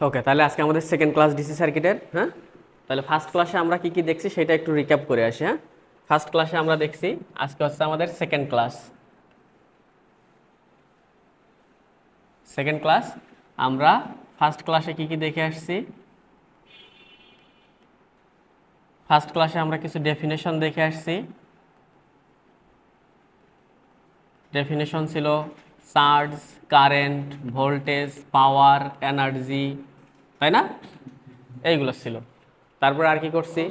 ওকে, তাহলে আজকে আমাদের সেকেন্ড ক্লাস ডিসি সার্কিটের। হ্যাঁ, তাহলে ফার্স্ট ক্লাসে আমরা কি কি দেখছি সেটা একটু রিক্যাপ করে আসি। হ্যাঁ, ফার্স্ট ক্লাসে আমরা দেখছি, আজকে হচ্ছে আমাদের সেকেন্ড ক্লাস। আমরা ফার্স্ট ক্লাসে কি কি দেখে আসছি? ফার্স্ট ক্লাসে আমরা কিছু ডেফিনেশন দেখে আসছি। ডেফিনেশন ছিল চার্জ, কারেন্ট, ভোল্টেজ, পাওয়ার, এনার্জি, তাই না? এইগুলো ছিল। তারপর আর কি করছি?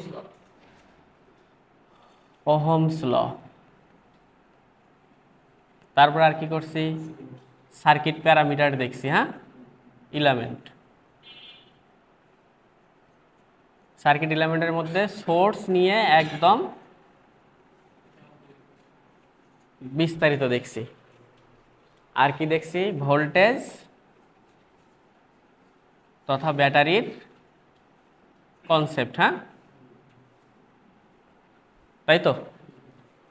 Ohm's law. তারপর আর কি করছি? সার্কিট প্যারামিটার দেখছি। হ্যাঁ, ইলামেন্ট। সার্কিট ইলামেন্টের মধ্যে সোর্স নিয়ে একদম বিস্তারিত দেখছি। আর কি দেখছি? ভোল্টেজ তথা ব্যাটারির কনসেপ্ট। হ্যাঁ, তাই তো?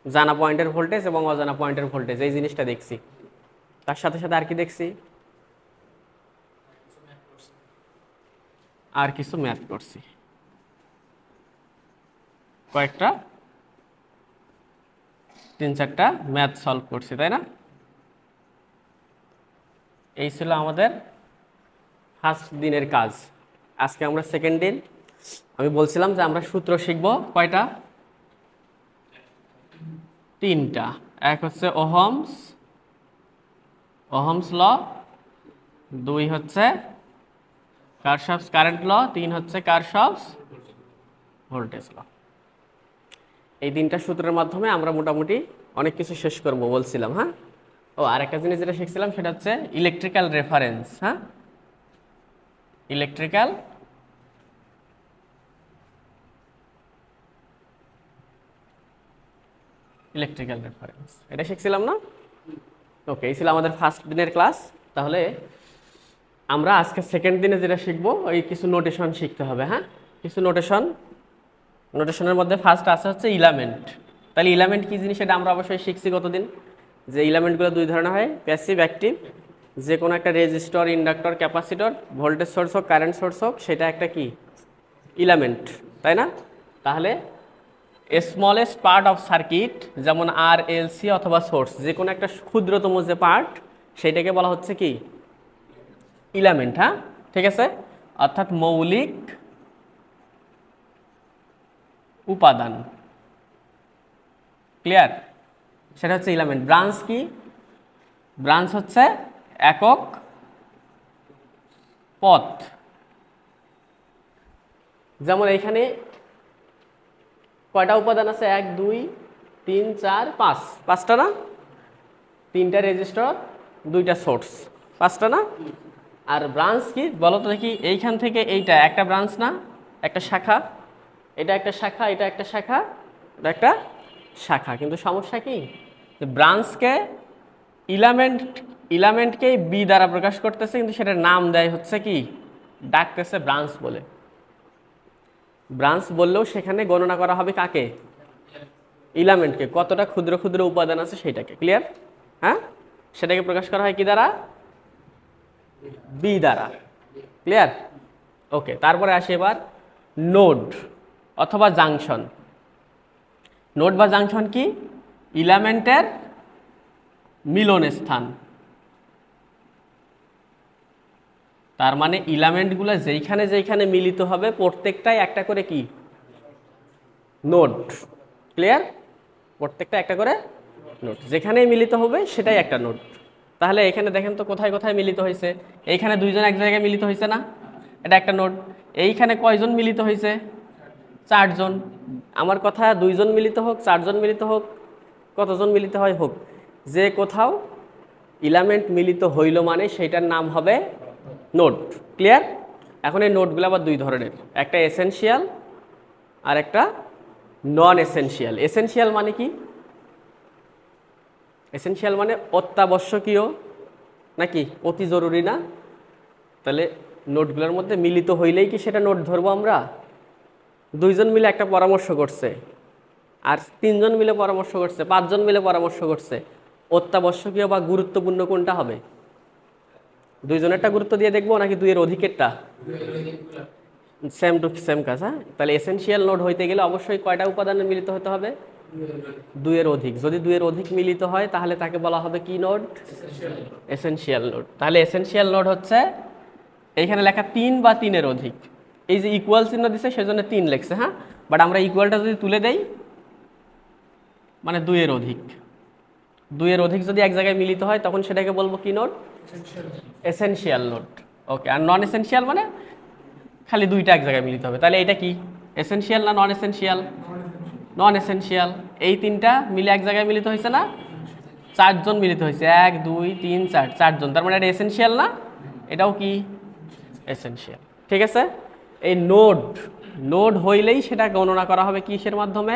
জানা পয়েন্টের ভোল্টেজ এবং অজানা পয়েন্টের ভোল্টেজ, এই জিনিসটা দেখছি। তার সাথে সাথে আর কি দেখছি? আর কিছু ম্যাথ করছি, কয়েকটা 3-4টা ম্যাথ সলভ করছি, তাই না? এই ছিল আমাদের ফার্স্ট দিনের কাজ। আজকে আমরা সেকেন্ড দিন। আমি বলছিলাম যে আমরা সূত্র শিখব কয়টা? 3টা। এক হচ্ছে ওহমস ল, 2 হচ্ছে কারশফস কারেন্ট ল, 3 হচ্ছে কারশফস ভোল্টেজ ল। এই 3টা সূত্রের মাধ্যমে আমরা মোটামুটি অনেক কিছু শেষ করব বলছিলাম। হ্যাঁ, ও আরেকটা জিনিস যেটা শিখছিলাম সেটা হচ্ছে ইলেকট্রিক্যাল রেফারেন্স। হ্যাঁ, ইলেকট্রিক্যাল রেফারেন্স, এটা শিখছিলাম না? ওকে, এই ছিল আমাদের ফার্স্ট দিনের ক্লাস। তাহলে আমরা আজকে সেকেন্ড দিনে যেটা শিখবো, ওই কিছু নোটেশন শিখতে হবে। হ্যাঁ, কিছু নোটেশনের মধ্যে ফার্স্ট আছে হচ্ছে ইলামেন্ট। তাহলে ইলামেন্ট কি জিনিস এটা আমরা অবশ্যই শিখছি গতদিন, যে ইলামেন্টগুলো 2 ধরনের হয়, প্যাসিভ, অ্যাক্টিভ। যে কোনো একটা resistor, inductor, capacitor, voltage source হোক, কারেন্ট সোর্স হোক, সেটা একটা কি ইলামেন্ট, তাই না? তাহলে স্মলেস্ট পার্ট অফ সার্কিট, যেমন আর, এল, সি অথবা সোর্স, যে কোনো একটা ক্ষুদ্রতম যে পার্ট, সেটাকে বলা হচ্ছে কি ইলামেন্ট। হ্যাঁ, ঠিক আছে? অর্থাৎ মৌলিক উপাদান। ক্লিয়ার? সেটা হচ্ছে ইলামেন্ট। ব্রাঞ্চ কি? ব্রাঞ্চ হচ্ছে একক পথ। যেমন এইখানে কয়টা উপাদান আছে? 1 2 3 4 5, 5টা না? 3টা রেজিস্টর, 2টা সোর্স, 5টা না? আর ব্রাঞ্চ কি বলো তো দেখি? এইখান থেকে এইটা একটা ব্রাঞ্চ না? একটা শাখা। এটা একটা শাখা, এটা একটা শাখা, এটা একটা শাখা। কিন্তু সমস্যা কি, যে ব্রাঞ্চকে ইলামেন্টকে বি দ্বারা প্রকাশ করতেছে, কিন্তু সেটার নাম দেয় হচ্ছে কি, ডাকতেছে ব্রাঞ্চ বলে। ব্রাঞ্চ বললেও সেখানে গণনা করা হবে কাকে? ইলামেন্টকে। কতটা ক্ষুদ্র ক্ষুদ্র উপাদান আছে সেটাকে। ক্লিয়ার? হ্যাঁ, সেটাকে প্রকাশ করা হয় কি দ্বারা? বি দ্বারা। ক্লিয়ার? ওকে, তারপরে আসি এবার নোড অথবা জাংশন। নোড বা জাংশন কি? ইলামেন্টের মিলন স্থান। তার মানে ইলামেন্টগুলো যেইখানে যেইখানে মিলিত হবে প্রত্যেকটাই একটা করে কি নোড। ক্লিয়ার? প্রত্যেকটা একটা করে নোড, যেখানেই মিলিত হবে সেটাই একটা নোড। তাহলে এখানে দেখেন তো কোথায় কোথায় মিলিত হয়েছে। এইখানে 2 জন এক জায়গায় মিলিত হয়েছে না? এটা একটা নোড। এইখানে কয়জন মিলিত হয়েছে? 4 জন। আমার কথা 2 জন মিলিত হোক, 4 জন মিলিত হোক, কতজন মিলিত হয় হোক, যে কোথাও ইলামেন্ট মিলিত হইল মানে সেইটার নাম হবে নোড। ক্লিয়ার? এখন এই নোডগুলো আবার 2 ধরনের, একটা এসেনশিয়াল আর একটা নন এসেনশিয়াল। এসেনশিয়াল মানে কি? এসেনশিয়াল মানে অত্যাবশ্যকীয় নাকি অতি জরুরি না? তাহলে নোটগুলোর মধ্যে মিলিত হইলেই কি সেটা নোট ধরবো আমরা? 2 জন মিলে একটা পরামর্শ করছে, আর 3 জন মিলে পরামর্শ করছে, 5 জন মিলে পরামর্শ করছে, অত্যাবশ্যকীয় বা গুরুত্বপূর্ণ কোনটা হবে? দুইজনেরটা গুরুত্ব দিয়ে দেখবো নাকি দুইয়ের অধিকেরটা? সেম টু সেম কাজ। হ্যাঁ, তাহলে এসেনশিয়াল নোড হইতে গেলে অবশ্যই কয়টা উপাদানের মিলিত হতে হবে? দুইয়ের অধিক। যদি দুইয়ের অধিক মিলিত হয় তাহলে তাকে বলা হবে কি নোড? Essential node. তাহলে এসেনশিয়াল নোড হচ্ছে এইখানে লেখা 3 বা 3-এর অধিক। এই যে ইকুয়াল চিহ্ন দিছে সেজন্য 3 লেখছে। হ্যাঁ, বাট আমরা ইকুয়ালটা যদি তুলে দেই মানে 2-এর অধিক। 2-এর অধিক যদি এক জায়গায় মিলিত হয় তখন সেটাকে বলবো কি নোড? Essential node. ওকে, আর নন এসেনশিয়াল মানে খালি দুইটা এক জায়গায় মিলিত হবে। তাহলে এটা কি এসেনশিয়াল না নন এসেনশিয়াল? নন এসেনশিয়াল। এই তিনটা মিলে এক জায়গায় মিলিত হয়েছে না? 4 জন মিলিত হয়েছে, 1 2 3 4, 4 জন। তার মানে এটা এসেনশিয়াল না? এটাও কি এসেনশিয়াল। ঠিক আছে, এই নোড হইলেই সেটা গণনা করা হবে কিসের মাধ্যমে?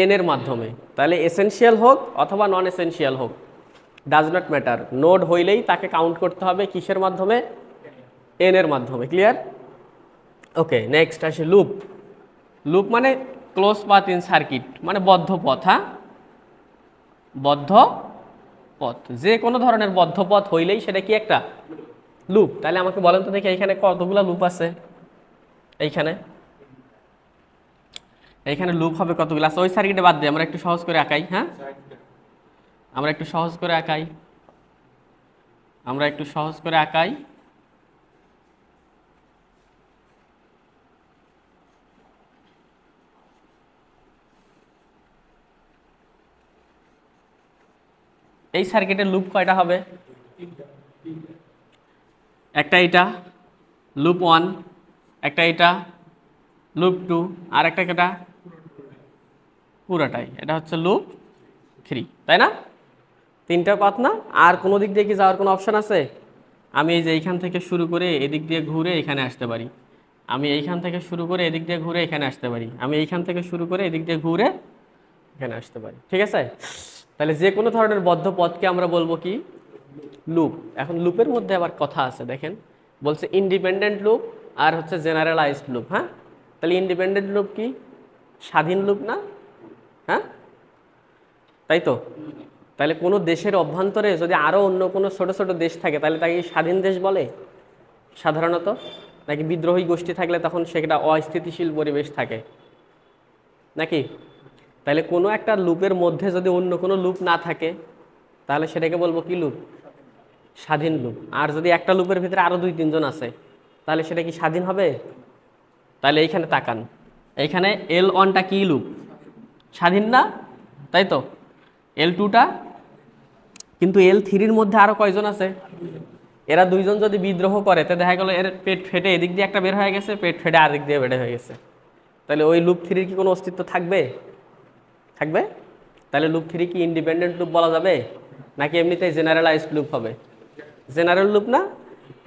এন এর মাধ্যমে। তাহলে এসেনশিয়াল হোক অথবা নন এসেনশিয়াল হোক, ডাজ নট ম্যাটার, নোড হইলেই তাকে কাউন্ট করতে হবে কিসের মাধ্যমে? এন এর মাধ্যমে। ক্লিয়ার? ওকে, নেক্সট আসে লুপ। লুপ মানে ক্লোজ পাথ ইন সার্কিট, মানে বদ্ধ পথ। হ্যাঁ, বদ্ধ পথ, যে কোনো ধরনের বদ্ধ পথ হইলেই সেটা কি একটা লুপ। তাহলে আমাকে বলেন তো দেখি এইখানে কতগুলো লুপ আছে? এইখানে লুপ হবে কতগুলো আছে? ওই সার্কিটে বাদ দিয়ে আমরা একটু সহজ করে আঁকাই। হ্যাঁ, আমরা একটু সহজ করে আঁকাই। এই সার্কিটের লুপ কয়টা হবে? একটা এটা লুপ 1, একটা এটা লুপ 2, আর একটা কেটা পুরাটাই, এটা হচ্ছে লুপ 3, তাই না? তিনটা পাথ না? আর কোনো দিক দিয়ে কি যাওয়ার কোনো অপশন আছে? আমি এই যে এইখান থেকে শুরু করে এদিক দিয়ে ঘুরে এখানে আসতে পারি, আমি এইখান থেকে শুরু করে এদিক দিয়ে ঘুরে এখানে আসতে পারি, আমি এইখান থেকে শুরু করে এদিক দিয়ে ঘুরে এখানে আসতে পারি। ঠিক আছে, তাহলে যে কোনো ধরনের বদ্ধ পথকে আমরা বলবো কি? লুপ। এখন লুপের মধ্যে আবার কথা আছে, দেখেন বলছে ইন্ডিপেন্ডেন্ট লুপ আর হচ্ছে জেনারেলাইজড লুপ। হ্যাঁ, তাহলে ইন্ডিপেন্ডেন্ট লুপ কি? স্বাধীন লুপ না? হ্যাঁ, তাই তো। তাহলে কোনো দেশের অভ্যন্তরে যদি আরও অন্য কোনো ছোট ছোট দেশ থাকে তাহলে তাকে স্বাধীন দেশ বলে সাধারণত, নাকি বিদ্রোহী গোষ্ঠী থাকলে তখন সেটা অস্থিতিশীল পরিবেশ থাকে নাকি? তাহলে কোনো একটা লুপের মধ্যে যদি অন্য কোনো লুপ না থাকে তাহলে সেটাকে বলবো কি লুপ? স্বাধীন লুপ। আর যদি একটা লুপের ভিতরে আরও 2-3 জন আছে তাহলে সেটা কি স্বাধীন হবে? তাহলে এইখানে তাকান, এইখানে L1টা কি লুপ? স্বাধীন না? তাই তো। L2টা, কিন্তু L3-র মধ্যে আরও কয়জন আছে? এরা 2 জন যদি বিদ্রোহ করে তো দেখা গেল এর পেট ফেটে এদিক দিয়ে একটা বের হয়ে গেছে, পেট ফেটে আরেক দিয়ে বের হয়ে গেছে, তাহলে ওই লুপ 3-র কি কোনো অস্তিত্ব থাকবে? তাহলে লুপ 3 কি ইন্ডিপেন্ডেন্ট লুপ বলা যাবে নাকি এমনিতেই জেনারেলাইজড লুপ হবে? জেনারেল লুপ না?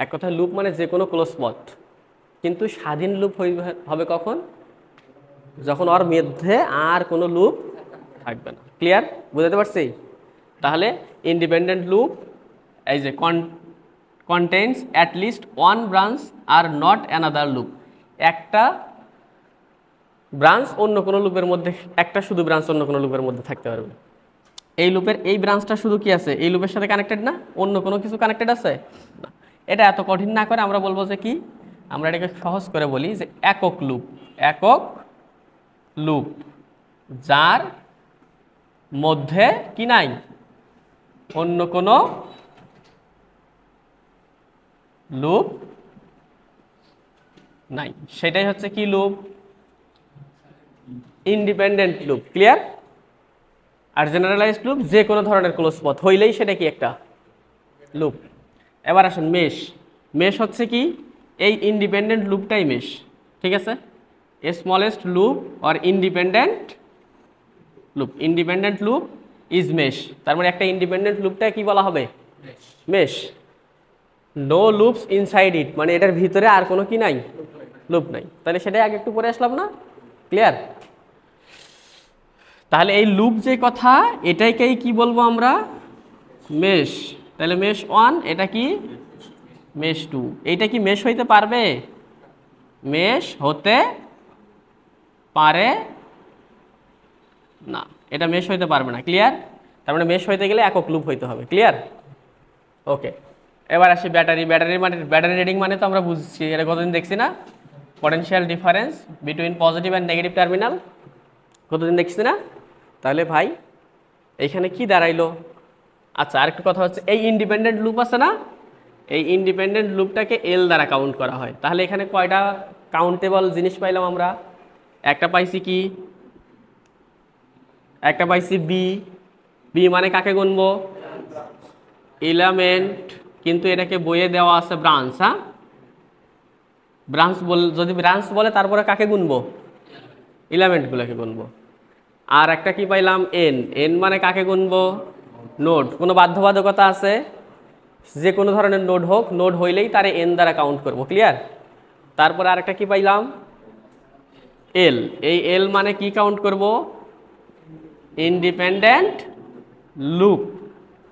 এক কথায় লুপ মানে যে কোনো ক্লোজ পথ, কিন্তু স্বাধীন লুপ হবে কখন? যখন ওর মধ্যে আর কোনো লুপ থাকবে না। ক্লিয়ার? বুঝতে পারছি? তাহলে ইন্ডিপেন্ডেন্ট লুপ এই যে contains at least one branch আর not another loop, একটা ব্রাঞ্চ অন্য কোনো লুপের মধ্যে, একটা শুধু ব্রাঞ্চ অন্য কোনো লুপের মধ্যে থাকতে পারবে। এই লুপের এই ব্রাঞ্চটা শুধু কি আছে? এই লুপের সাথে কানেক্টেড না? অন্য কোনো কিছু কানেক্টেড আছে না। এটা এত কঠিন না করে আমরা বলবো যে কি, আমরা এটাকে সহজ করে বলি যে একক লুপ যার মধ্যে কি নাই? অন্য কোনো লুপ নাই, সেটাই হচ্ছে কি লুপ? Independent loop. ক্লিয়ার? আর জেনারেলাইজড লুপ যে কোনো ধরনের ক্লোজ পথ হইলেই সেটা কি একটা লুপ। এবার আসুন মেশ হচ্ছে কি? এই ইন্ডিপেন্ডেন্ট লুপটাই মেশ। ঠিক আছে, smallest loop or independent loop is mesh. তার মানে একটা ইন্ডিপেন্ডেন্ট লুপটা কি বলা হবে? Mesh. No loops inside it, মানে এটার ভিতরে আর কোনো কি নাই? লুপ নাই। তাহলে সেটাই আগে একটু পরে আসলাম না? ক্লিয়ার? তাহলে এই লুপ যে কথা, এটাকেই কি বলবো আমরা? মেশ। তাহলে মেশ 1 এটা কি? মেশ 2। এইটা কি মেশ হইতে পারবে? মেশ হতে পারে না, এটা মেশ হইতে পারবে না। ক্লিয়ার? তার মানে মেশ হইতে গেলে একক লুপ হইতে হবে। ক্লিয়ার? ওকে, এবার আসি ব্যাটারি। ব্যাটারি রিডিং মানে তো আমরা বুঝছি, এটা কতদিন দেখছি না, potential difference between positive and negative terminal, কতদিন দেখছি না। তাহলে ভাই এইখানে কি দাঁড়াইলো? আচ্ছা, আরেকটা কথা হচ্ছে, এই ইন্ডিপেন্ডেন্ট লুপ আছে না, এই ইন্ডিপেন্ডেন্ট লুপটাকে এল দ্বারা কাউন্ট করা হয়। তাহলে এখানে কয়টা কাউন্টেবল জিনিস পাইলাম আমরা? একটা পাইছি কি, একটা পাইছি বি। বি মানে কাকে গুনবো? এলিমেন্ট, কিন্তু এটাকে বইয়ে দেওয়া আছে ব্রাঞ্চ। হ্যাঁ, ব্রাঞ্চ যদি ব্রাঞ্চ বলে তারপরে কাকে গুনবো? এলিমেন্টগুলোকে গুনবো। আর একটা কি পাইলাম? এন। এন মানে কাকে গুনবো? নোড। কোনো বাধ্যবাধকতা আছে? যে কোনো ধরনের নোড হোক, নোড হইলেই তারে এন দ্বারা কাউন্ট করব। ক্লিয়ার? তারপরে আরেকটা কি পাইলাম? এল। এই এল মানে কি কাউন্ট করব? ইন্ডিপেন্ডেন্ট লুপ,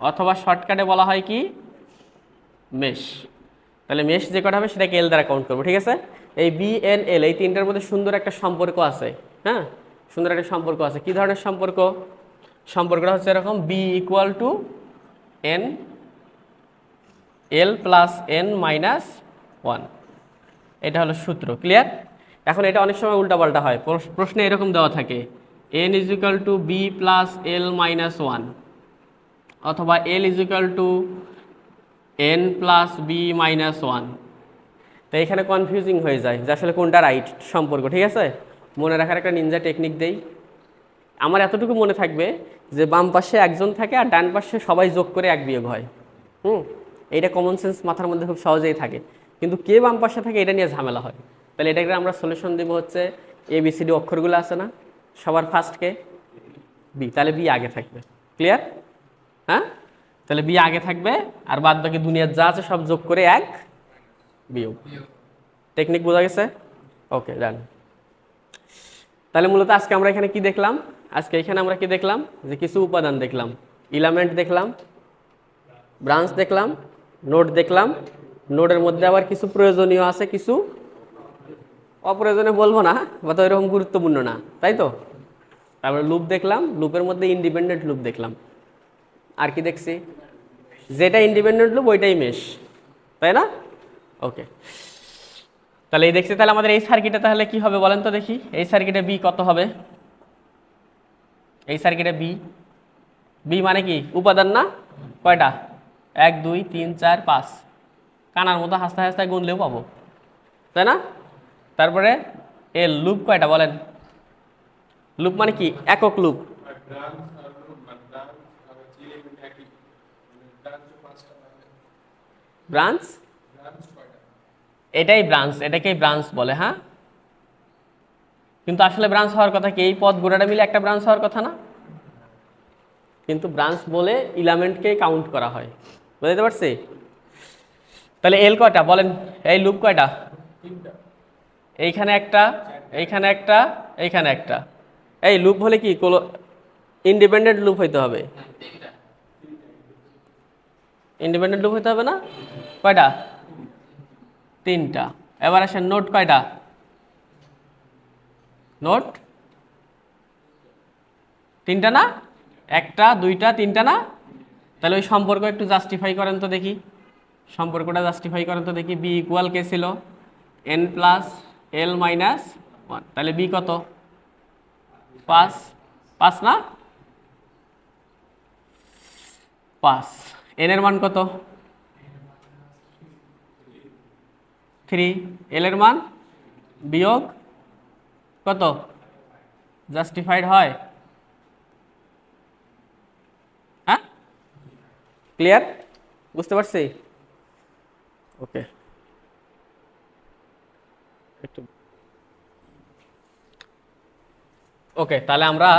অথবা শর্টকাটে বলা হয় কি, মেশ। তাহলে মেশ যে কটা হবে সেটাকে এল দ্বারা কাউন্ট করবো। ঠিক আছে? এই বি এন এল এই তিনটার মধ্যে সুন্দর একটা সম্পর্ক আছে। হ্যাঁ, সুন্দর একটা সম্পর্ক আছে। কি ধরনের সম্পর্ক? সম্পর্কটা হচ্ছে এরকম, B equal to N L plus N minus one. এটা হলো সূত্র। ক্লিয়ার? এখন এটা অনেক সময় উল্টাপাল্টা হয়, প্রশ্নে এরকম দেওয়া থাকে, N is equal to B plus L minus one, অথবা L is equal to N plus B minus one. তো এখানে কনফিউজিং হয়ে যায় যে আসলে কোনটা রাইট সম্পর্ক। ঠিক আছে? মনে রাখার একটা নিনজা টেকনিক দেই। আমার এতটুকু মনে থাকবে যে বাম পাশে একজন থাকে আর ডান পাশে সবাই যোগ করে এক বিয়োগ হয়। এইটা কমন সেন্স মাথার মধ্যে খুব সহজেই থাকে, কিন্তু কে বাম পাশে থাকে এটা নিয়ে ঝামেলা হয়। তাহলে এটাকে আমরা সলিউশন দেবো হচ্ছে, ABCD অক্ষরগুলো আছে না, সবার ফার্স্ট কে? বি। তাহলে বি আগে থাকবে। ক্লিয়ার? হ্যাঁ, তাহলে বি আগে থাকবে, আর বাদ বাকি দুনিয়ার যা আছে সব যোগ করে এক বিয়োগ। টেকনিক বোঝা গেছে? ওকে, ডান। তাহলে মূলত আজকে আমরা এখানে কি দেখলাম? আজকে এখানে আমরা কি দেখলাম? যে কিছু উপাদান দেখলাম, এলিমেন্ট দেখলাম, ব্রাঞ্চ দেখলাম, নোড দেখলাম। নোডের মধ্যে আবার কিছু প্রয়োজনীয় আছে, কিছু অপ্রয়োজনীয় বলবো না, বা তো এরকম গুরুত্বপূর্ণ না, তাই তো? তারপরে লুপ দেখলাম, লুপের মধ্যে ইন্ডিপেন্ডেন্ট লুপ দেখলাম। আর কি দেখছি? যেটা ইন্ডিপেন্ডেন্ট লুপ ওইটাই মেশ, তাই না? ওকে, তাহলে এই দেখছি। তাহলে আমাদের এই সার্কিটে তাহলে কি হবে বলেন তো দেখি? এই সার্কিটে বি কত হবে? এই সার্কিটে বি, বি মানে কি উপাদান না? কয়টা? 1 2 3 4 5। কানার মতো হাসতে হাসতে গুনলেও পাবো, তাই না? তারপরে এল, লুপ কয়টা বলেন? লুপ মানে কি? একক লুপ। ব্রাঞ্চ, এটাই ব্রাঞ্চ, এটাকেই ব্রাঞ্চ বলে। হ্যাঁ, কিন্তু আসলে ব্রাঞ্চ হওয়ার কথা কি? এই পদ গোড়াটা মিলে একটা ব্রাঞ্চ হওয়ার কথা না? কিন্তু ব্রাঞ্চ বলে এলিমেন্টকে কাউন্ট করা হয়। বুঝতে পারছি? তাহলে এল কয়টা বলেন? এই লুপ কয়টা? এইখানে একটা, এইখানে একটা, এইখানে একটা। এই লুপ হলে কি ইন্ডিপেন্ডেন্ট লুপ হইতে হবে? ইন্ডিপেন্ডেন্ট লুপ হইতে হবে না? কয়টা? 3টা। এবার আসেন, নোট কয়টা? নোট 3টা না? 1টা 2টা 3টা না? তাহলে ওই সম্পর্ক একটু জাস্টিফাই করেন তো দেখি, সম্পর্কটা জাস্টিফাই করেন তো দেখি। বি ইকুয়াল কে ছিল? N plus L minus one. তাহলে বি কত? 5। 5 না? 5। এন এর মান কত? 3। এল এর মান বিয়োগ কত? জাস্টিফাইড হয়? হ্যাঁ, ক্লিয়ার? বুঝতে পারছি? ওকে, ওকে। তাহলে আমরা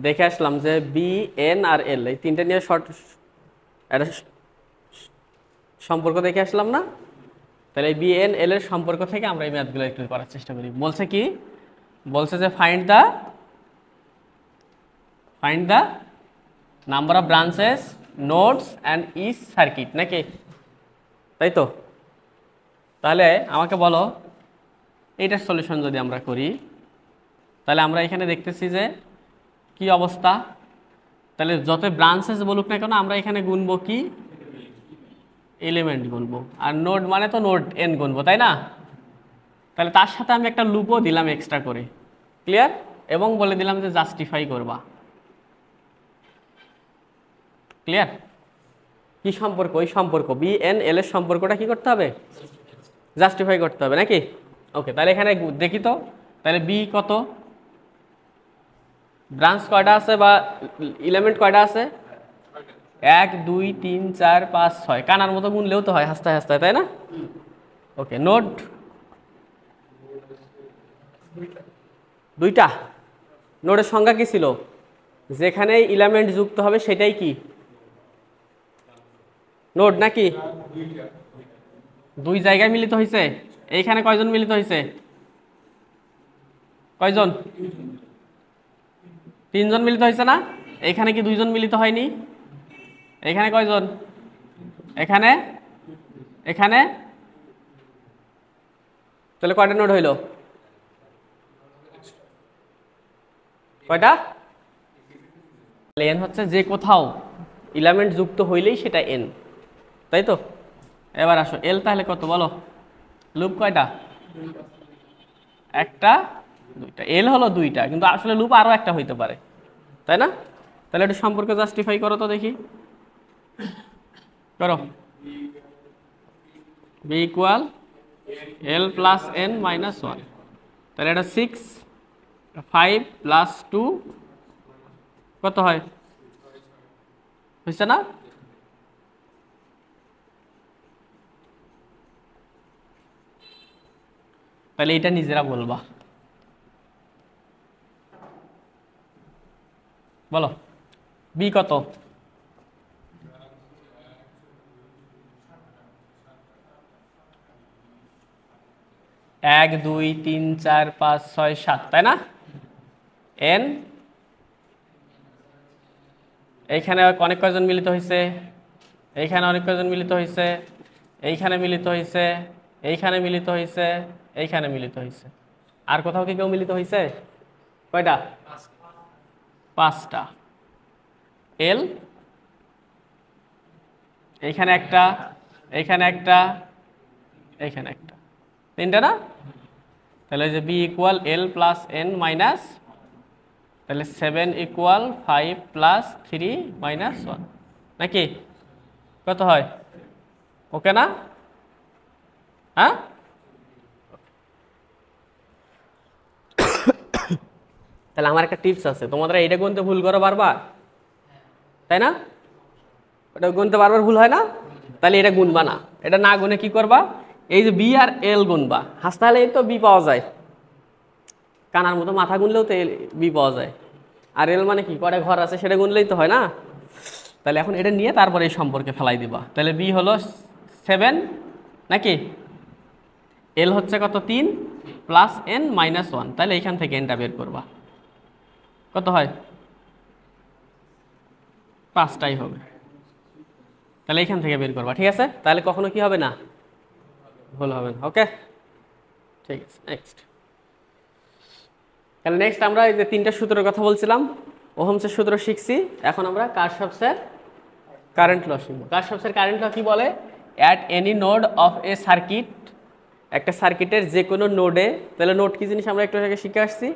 দেখে আসলাম যে বি এন আর এল এই তিনটে নিয়ে একটা সম্পর্ক দেখে আসলাম না? তাহলে এই বি এন এল এর সম্পর্ক থেকে আমরা এই ম্যাথগুলো একটু করার চেষ্টা করি। বলছে কি? বলছে যে find the number of branches, nodes and each circuit, নাকি? তাই তো? তাহলে আমাকে বলো, এইটার সলিউশন যদি আমরা করি, তাহলে আমরা এখানে দেখতেছি যে কি অবস্থা। তাহলে যত ব্রাঞ্চেস বলুক না কেন, আমরা এখানে গুনবো কি? এলিমেন্ট গুনবো, আর নোড মানে তো নোড এন গুনবো, তাই না? তাহলে তার সাথে আমি একটা লুপও দিলাম এক্সট্রা করে, ক্লিয়ার? এবং বলে দিলাম যে জাস্টিফাই করবা, ক্লিয়ার? কি সম্পর্ক? ওই সম্পর্ক বি এন এল এর সম্পর্কটা কি করতে হবে? জাস্টিফাই করতে হবে নাকি? ওকে, তাহলে এখানে দেখি তো, তাহলে বি কত, ব্রাঞ্চ কয়টা আছে বা এলিমেন্ট কয়টা আছে? 1 2 3 4 5 6, কানার মতো গুনলেও তো হয় হাসতে হাসতে, তাই না? ওকে, নোড দুইটা। নোডের সংখ্যা কি ছিল? যেখানে এলিমেন্ট যুক্ত হবে সেটাই কি নোড নাকি? দুই জায়গায় মিলিত হয়েছে। এইখানে কয়জন মিলিত হয়েছে? কয়জন? 3 জন মিলিত হয়েছে না? এইখানে কি 2 জন মিলিত হয়নি? এখানে কয়জন? এখানে, এখানে, তাহলে কয়টা নোড হইল? কয়টা? এন হচ্ছে যে কোথাও এলিমেন্ট যুক্ত হইলেই সেটা এন, তাই তো? এবার আসো এল তাহলে কত বলো? লুপ কয়টা? একটা, দুইটা। এল হলো দুইটা, কিন্তু আসলে লুপ আরো একটা হইতে পারে, তাই না? তাহলে একটু সম্পর্ক জাস্টিফাই করো তো দেখি, করো। বি ইকুয়াল এল প্লাস এন মাইনাস 1, তাহলে এটা 6 5 প্লাস 2 কত হয়? হয়েছে না? তাহলে এটা নিজেরা বলবা, বলো বি কত? 1 2 3 4 5 6 7, তাই না? এন এইখানে অনেক কয়জন মিলিত হয়েছে, এইখানে অনেক কয়জন মিলিত হয়েছে, এইখানে মিলিত হয়েছে, এইখানে মিলিত হয়েছে, এইখানে মিলিত হয়েছে। আর কোথাও কি কেউ মিলিত হয়েছে? কয়টা? 5টা। এল এইখানে একটা, এইখানে একটা, এইখানে একটা, 3টা না? তাহলে যে বি ইকুয়াল এল প্লাস এন মাইনাস, তাহলে 7 ইকুয়াল 5 প্লাস 3 মাইনাস 1, নাকি? কত হয়? ওকে না? হ্যাঁ, তাহলে আমার একটা টিপস আছে, তোমাদের এইটা গুনতে ভুল করো বারবার, তাই না? ওটা গুনতে বারবার ভুল হয় না? তাহলে এটা গুনবা না, এটা না গুনে কি করবা? এই যে বি আর এল গুনবা, হাসতে হলে তো বি পাওয়া যায়, কানার মতো মাথা গুনলেও তো বি পাওয়া যায়। আর এল মানে কি, কয়টা ঘর আছে সেটা গুনলেই তো হয় না? তাহলে এখন এটা নিয়ে তারপরে এই সম্পর্কে ফেলাই দিবা। তাহলে বি হলো 7 নাকি? এল হচ্ছে কত? 3 প্লাস এন মাইনাস 1, তাহলে এইখান থেকে এনটা বের করবা, কত হয়? 5টাই হবে। তাহলে এইখান থেকে বের করবা, ঠিক আছে? তাহলে কখনো কি হবে না, ভুল হবে না। ওকে, ঠিক আছে। নেক্সট, তাহলে নেক্সট আমরা এই যে 3টা সূত্রের কথা বলছিলাম, ওহমসের সূত্র শিখছি। এখন আমরা কারশফের কারেন্ট ল শিখব। কারশফের কারেন্ট ল কি বলে? At any node of A circuit, একটা সার্কিটের যে কোনো নোডে, তাহলে নোড কি জিনিস আমরা একটু আগে শিখে আসছি,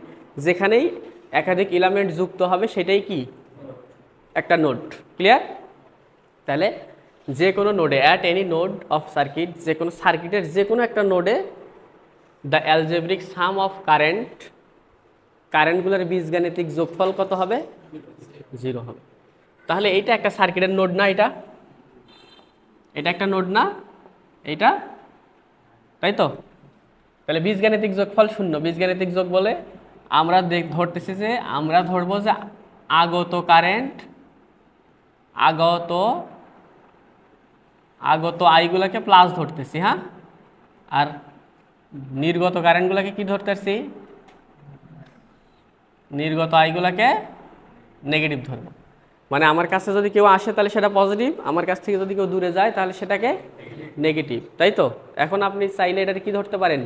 যেখানেই একাধিক এলিমেন্ট যুক্ত হবে সেটাই কি একটা নোড, ক্লিয়ার? তাহলে যে কোনো নোডে, at any node of circuit, যে কোনো সার্কিটের যে কোনো একটা নোডে, the algebraic sum of current, কারেন্টগুলোর বীজগাণিতিক যোগফল কত হবে? 0 হবে। তাহলে এইটা একটা সার্কিটের নোড না? এটা, এটা একটা নোড না এইটা, তাই তো? তাহলে বীজগাণিতিক যোগফল 0। বীজগাণিতিক যোগ বলে আমরা ধরতেছি যে, আমরা ধরবো যে আগত কারেন্ট, আগত আগত আইগুলোকে প্লাস ধরতেছি, হ্যাঁ, আর নির্গত কারেন্টগুলোকে কি ধরতেছি? নির্গত আইগুলোকে নেগেটিভ ধরবো। মানে আমার কাছে যদি কেউ আসে তাহলে সেটা পজিটিভ, আমার কাছ থেকে যদি কেউ দূরে যায় তাহলে সেটাকে নেগেটিভ, তাই তো? এখন আপনি চাইলে এটাকে কি ধরতে পারেন?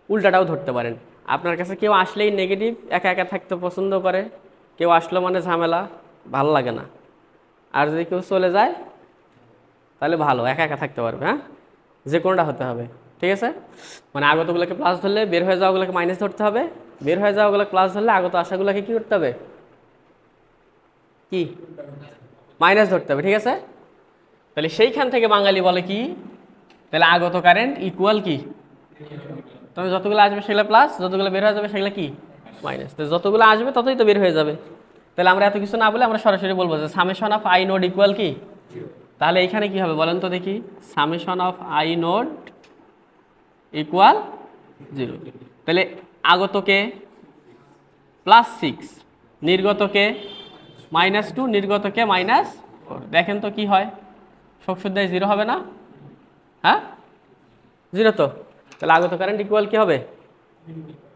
উল্টাটাও ধরতে পারেন। আপনার কাছে কেউ আসলেই নেগেটিভ, একা একা থাকতে পছন্দ করে, কেউ আসলো মানে ঝামেলা, ভালো লাগে না। আর যদি কেউ চলে যায় তাহলে ভালো, একা একা থাকতে পারবে। হ্যাঁ, যে কোনোটা হতে হবে, ঠিক আছে। মানে আগতগুলোকে প্লাস ধরলে বের হয়ে যাওয়াগুলোকে মাইনাস ধরতে হবে, বের হয়ে যাওয়াগুলো প্লাস ধরলে আগত আসাগুলোকে কি করতে হবে, কি মাইনাস ধরতে হবে, ঠিক আছে। তাহলে সেইখান থেকে বাঙালি বলে কি, তাহলে আগত কারেন্ট ইকুয়াল কি, তবে যতগুলো আসবে সেগুলো প্লাস, যতগুলো বের হয়ে যাবে সেগুলো কি মাইনাস। তো যতগুলো আসবে ততই তো বের হয়ে যাবে। তাহলে আমরা এত কিছু না বলে আমরা সরাসরি বলবো যে summation of I node equal কি। তাহলে এইখানে কি হবে বলেন তো দেখি, summation of I node equal 0। তাহলে আগতকে +6, নির্গতকে -2, নির্গতকে -4। দেখেন তো কি হয়, শোকসুদ্ধায় 0 হবে না? হ্যাঁ 0 তো। তাহলে আগত কারেন্ট ইকুয়াল কি হবে,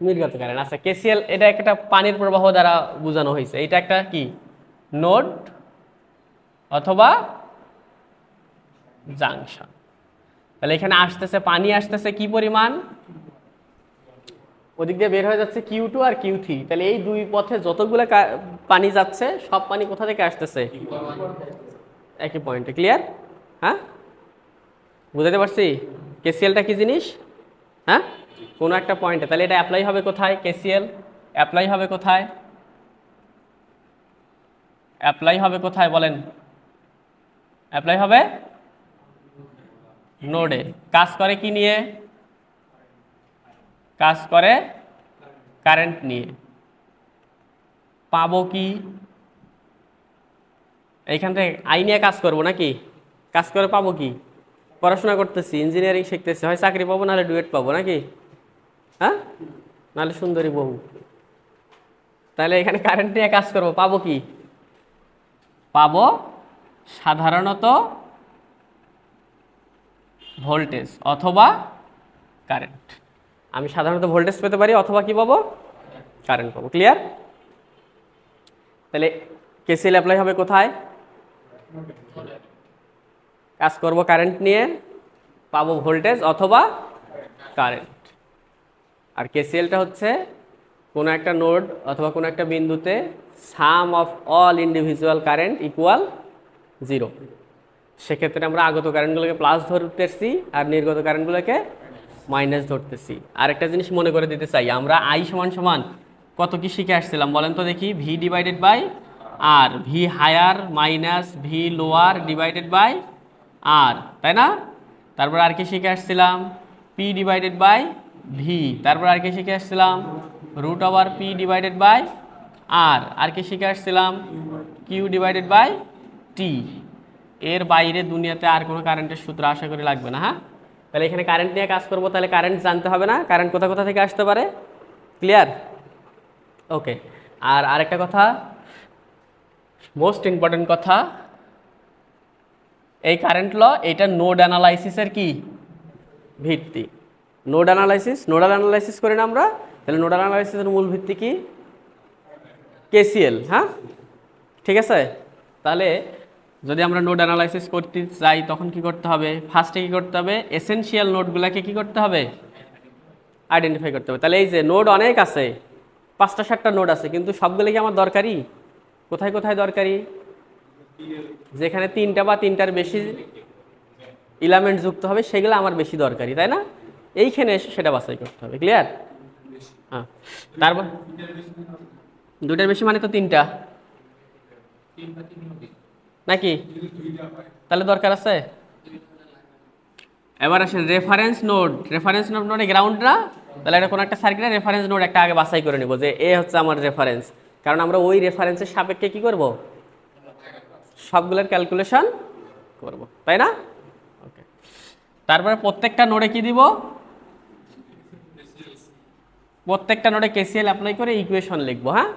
নির্গত কারেন্ট। আচ্ছা কেসিএল, এটা একটা পানির প্রবাহ দ্বারা বোঝানো হয়েছে, এটা একটা কি নোড অথবা জাংশন। তাহলে এখানে আসতেছে পানি, আসতেছে কি পরিমাণ, ওদিক দিয়ে বের হয়ে যাচ্ছে Q2 আর Q3। তাহলে এই দুই পথে যতগুলো পানি যাচ্ছে সব পানি কোথা থেকে আসতেছে, একই পয়েন্টে। ক্লিয়ার? হ্যাঁ, বুঝাতে পারছি কেসিএলটা কি জিনিস। হ্যাঁ, কোনো একটা পয়েন্টে। তাহলে এটা অ্যাপ্লাই হবে কোথায়, কেসিএল অ্যাপ্লাই হবে কোথায়, অ্যাপ্লাই হবে কোথায় বলেন, অ্যাপ্লাই হবে নোডে। কাজ করে কি নিয়ে, কাজ করে কারেন্ট নিয়ে। পাবো কি, এইখান থেকে আই নিয়ে কাজ করবো নাকি, কাজ করে পাবো কি, পড়াশোনা করতেছি, ইঞ্জিনিয়ারিং শিখতেছি, হয় চাকরি পাবো নাহলে ডুয়েট পাবো নাকি, হ্যাঁ নাহলে সুন্দরী বউ। তাহলে এখানে কারেন্ট নিয়ে কাজ করবো, পাবো কি, পাবো সাধারণত ভোল্টেজ অথবা কারেন্ট। আমি সাধারণত ভোল্টেজ পেতে পারি অথবা কি পাবো, কারেন্ট পাবো। ক্লিয়ার? তাহলে কেসিএল অ্যাপ্লাই হবে কোথায়, কাজ করব কারেন্ট নিয়ে, পাবো ভোল্টেজ অথবা কারেন্ট। আর কেসিএলটা হচ্ছে কোনো একটা নোড অথবা কোনো একটা বিন্দুতে sum of all individual current equal 0। সেক্ষেত্রে আমরা আগত কারেন্টগুলোকে প্লাস ধরতেছি আর নির্গত কারেন্টগুলোকে মাইনাস ধরতেছি। আরেকটা জিনিস মনে করে দিতে চাই, আমরা আই সমান সমান কত কি শিখে আসছিলাম বলেন তো দেখি, V divided by R, V higher minus V lower divided by R, তাই না? তারপর আর কি শিখে আসছিলাম, পি ডিভাইডেড বাই ভি। তারপর আর কি শিখে আসছিলাম, root over P divided by R. আর কি শিখে আসছিলাম, কিউ ডিভাইডেড বাই টি। এর বাইরে দুনিয়াতে আর কোনো কারেন্টের সূত্র আশা করি লাগবে না। হ্যাঁ, তাহলে এখানে কারেন্ট নিয়ে কাজ করবো, তাহলে কারেন্ট জানতে হবে না, কারেন্ট কোথা কোথা থেকে আসতে পারে। ক্লিয়ার? ওকে। আর আরেকটা কথা, মোস্ট ইম্পর্টেন্ট কথা, এই কারেন্ট ল এটা নোড অ্যানালাইসিসের কি ভিত্তি। নোড অ্যানালাইসিস, নোডাল অ্যানালাইসিস করি না আমরা, তাহলে নোডাল অ্যানালাইসিসের মূল ভিত্তি কি, কেসিএল। হ্যাঁ ঠিক আছে। তাহলে যদি আমরা নোড অ্যানালাইসিস করতে চাই তখন কি করতে হবে, ফার্স্টে কি করতে হবে, এসেনশিয়াল নোডগুলোকে কি করতে হবে, আইডেন্টিফাই করতে হবে। তাহলে এই যে নোড অনেক আছে, 5টা 7টা নোড আছে, কিন্তু সবগুলো কি আমার দরকারি, কোথায় কোথায় দরকারি, যেখানে 3টা বা 3টার বেশি এলিমেন্ট যুক্ত হবে সেগুলো আমার বেশি দরকারি, তাই না? এইখানে এসে সেটা বাছাই করতে হবে। ক্লিয়ার? হ্যাঁ, তারপর 2টার বেশি মানে তো 3টা নাকি, তাহলে দরকার আছে। এবার আসেন রেফারেন্স নোড, রেফারেন্স নোড মানে গ্রাউন্ড না, তাহলে এটা কোনো একটা সার্কিটের রেফারেন্স নোড একটা আগে বাছাই করে নিব যে এ হচ্ছে আমার রেফারেন্স, কারণ আমরা ওই রেফারেন্সের সাপেক্ষে কি করব, সবগুলোর ক্যালকুলেশন করব, তাই না? ওকে। তারপরে প্রত্যেকটা নোডে কি দিব, প্রত্যেকটা নোডে কেসিএল অ্যাপ্লাই করে ইকুয়েশন লিখব। হ্যাঁ,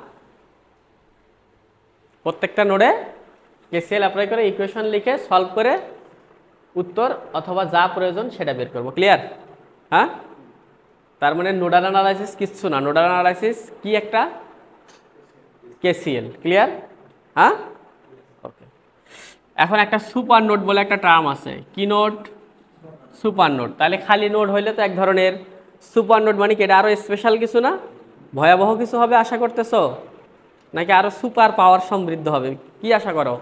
প্রত্যেকটা নোডে কেসিএল অ্যাপ্লাই করে ইকুয়েশন লিখে সলভ করে উত্তর অথবা যা প্রয়োজন সেটা বের করব। ক্লিয়ার? হ্যাঁ, তার মানে নোডাল অ্যানালাইসিস কিচ্ছু না, নোডাল অ্যানালাইসিস কি একটা কেসিএল। ক্লিয়ার? হ্যাঁ ওকে। এখন একটা সুপার নোড বলে একটা টার্ম আছে, কি নোড, সুপার নোড। তাহলে খালি নোড হইলে তো এক ধরনের, সুপার নোড মানে কি এটা আরো স্পেশাল কিছু না, ভয়াবহ কিছু হবে আশা করতেছো, নাকি আরো সুপার পাওয়ার সমৃদ্ধ হবে, কি আশা করো?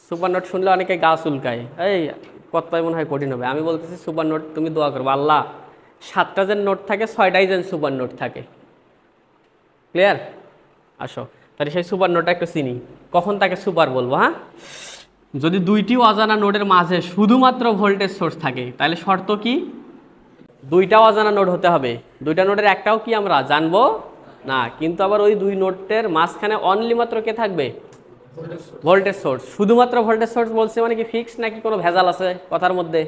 সুপার নোট শুনলে অনেকে গা চুলকায়, এই কতটাই মনে হয় কঠিন হবে। আমি বলতেছি সুপার নোট তুমি দোয়া করবো আল্লাহ 7টা যেন নোট থাকে 6টাই যেন সুপার নোট থাকে। ক্লিয়ার? আসো তাহলে সেই সুপার নোটটা একটু চিনি, কখন তাকে সুপার বলবো। হ্যাঁ, যদি দুইটি অজানা নোডের মাঝে শুধুমাত্র ভোল্টেজ সোর্স থাকে তাহলে শর্ত কি? দুইটা অজানা নোড হতে হবে। দুইটা নোডের একটাও কি আমরা জানবো না, কিন্তু আবার ওই দুই নোডের মাঝখানে অনলি মাত্র কে থাকবে? Voltage source. শুধুমাত্র ভোল্টেজ সোর্স বলছে মানে কি ফিক্স নাকি কোনো ভেজাল আছে কথার মধ্যে?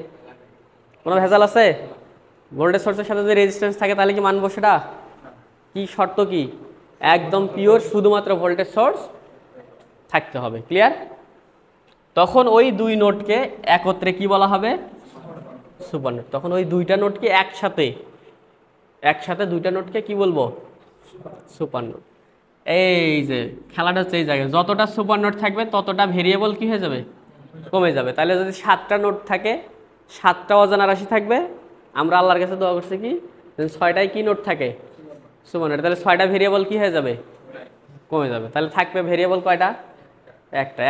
কোনো ভেজাল আছে? ভোল্টেজ সোর্সের সাথে যদি রেজিস্ট্যান্স থাকে তাহলে কি মানবো সেটা? কি শর্ত কি? একদম পিওর শুধুমাত্র ভোল্টেজ সোর্স থাকতে হবে। ক্লিয়ার? তখন ওই দুই নোডকে একত্রে কি বলা হবে? Super node. তখন ওই দুইটা নোডকে একসাথে দুইটা নোডকে কি বলবো? Super node. এই যে খেলাটা হচ্ছে এই জায়গায়, যতটা সুপার নোড থাকবে ততটা ভেরিয়েবল কি হয়ে যাবে? কমে যাবে। তাহলে যদি 7টা নোড থাকে 7টা অজানা রাশি থাকবে। আমরা আল্লাহর কাছে দোয়া করছি কি 6টাই কি নোড থাকে? Super node. তাহলে 6টা ভেরিয়েবল কি হয়ে যাবে? কমে যাবে। তাহলে থাকবে ভেরিয়েবল কয়টা?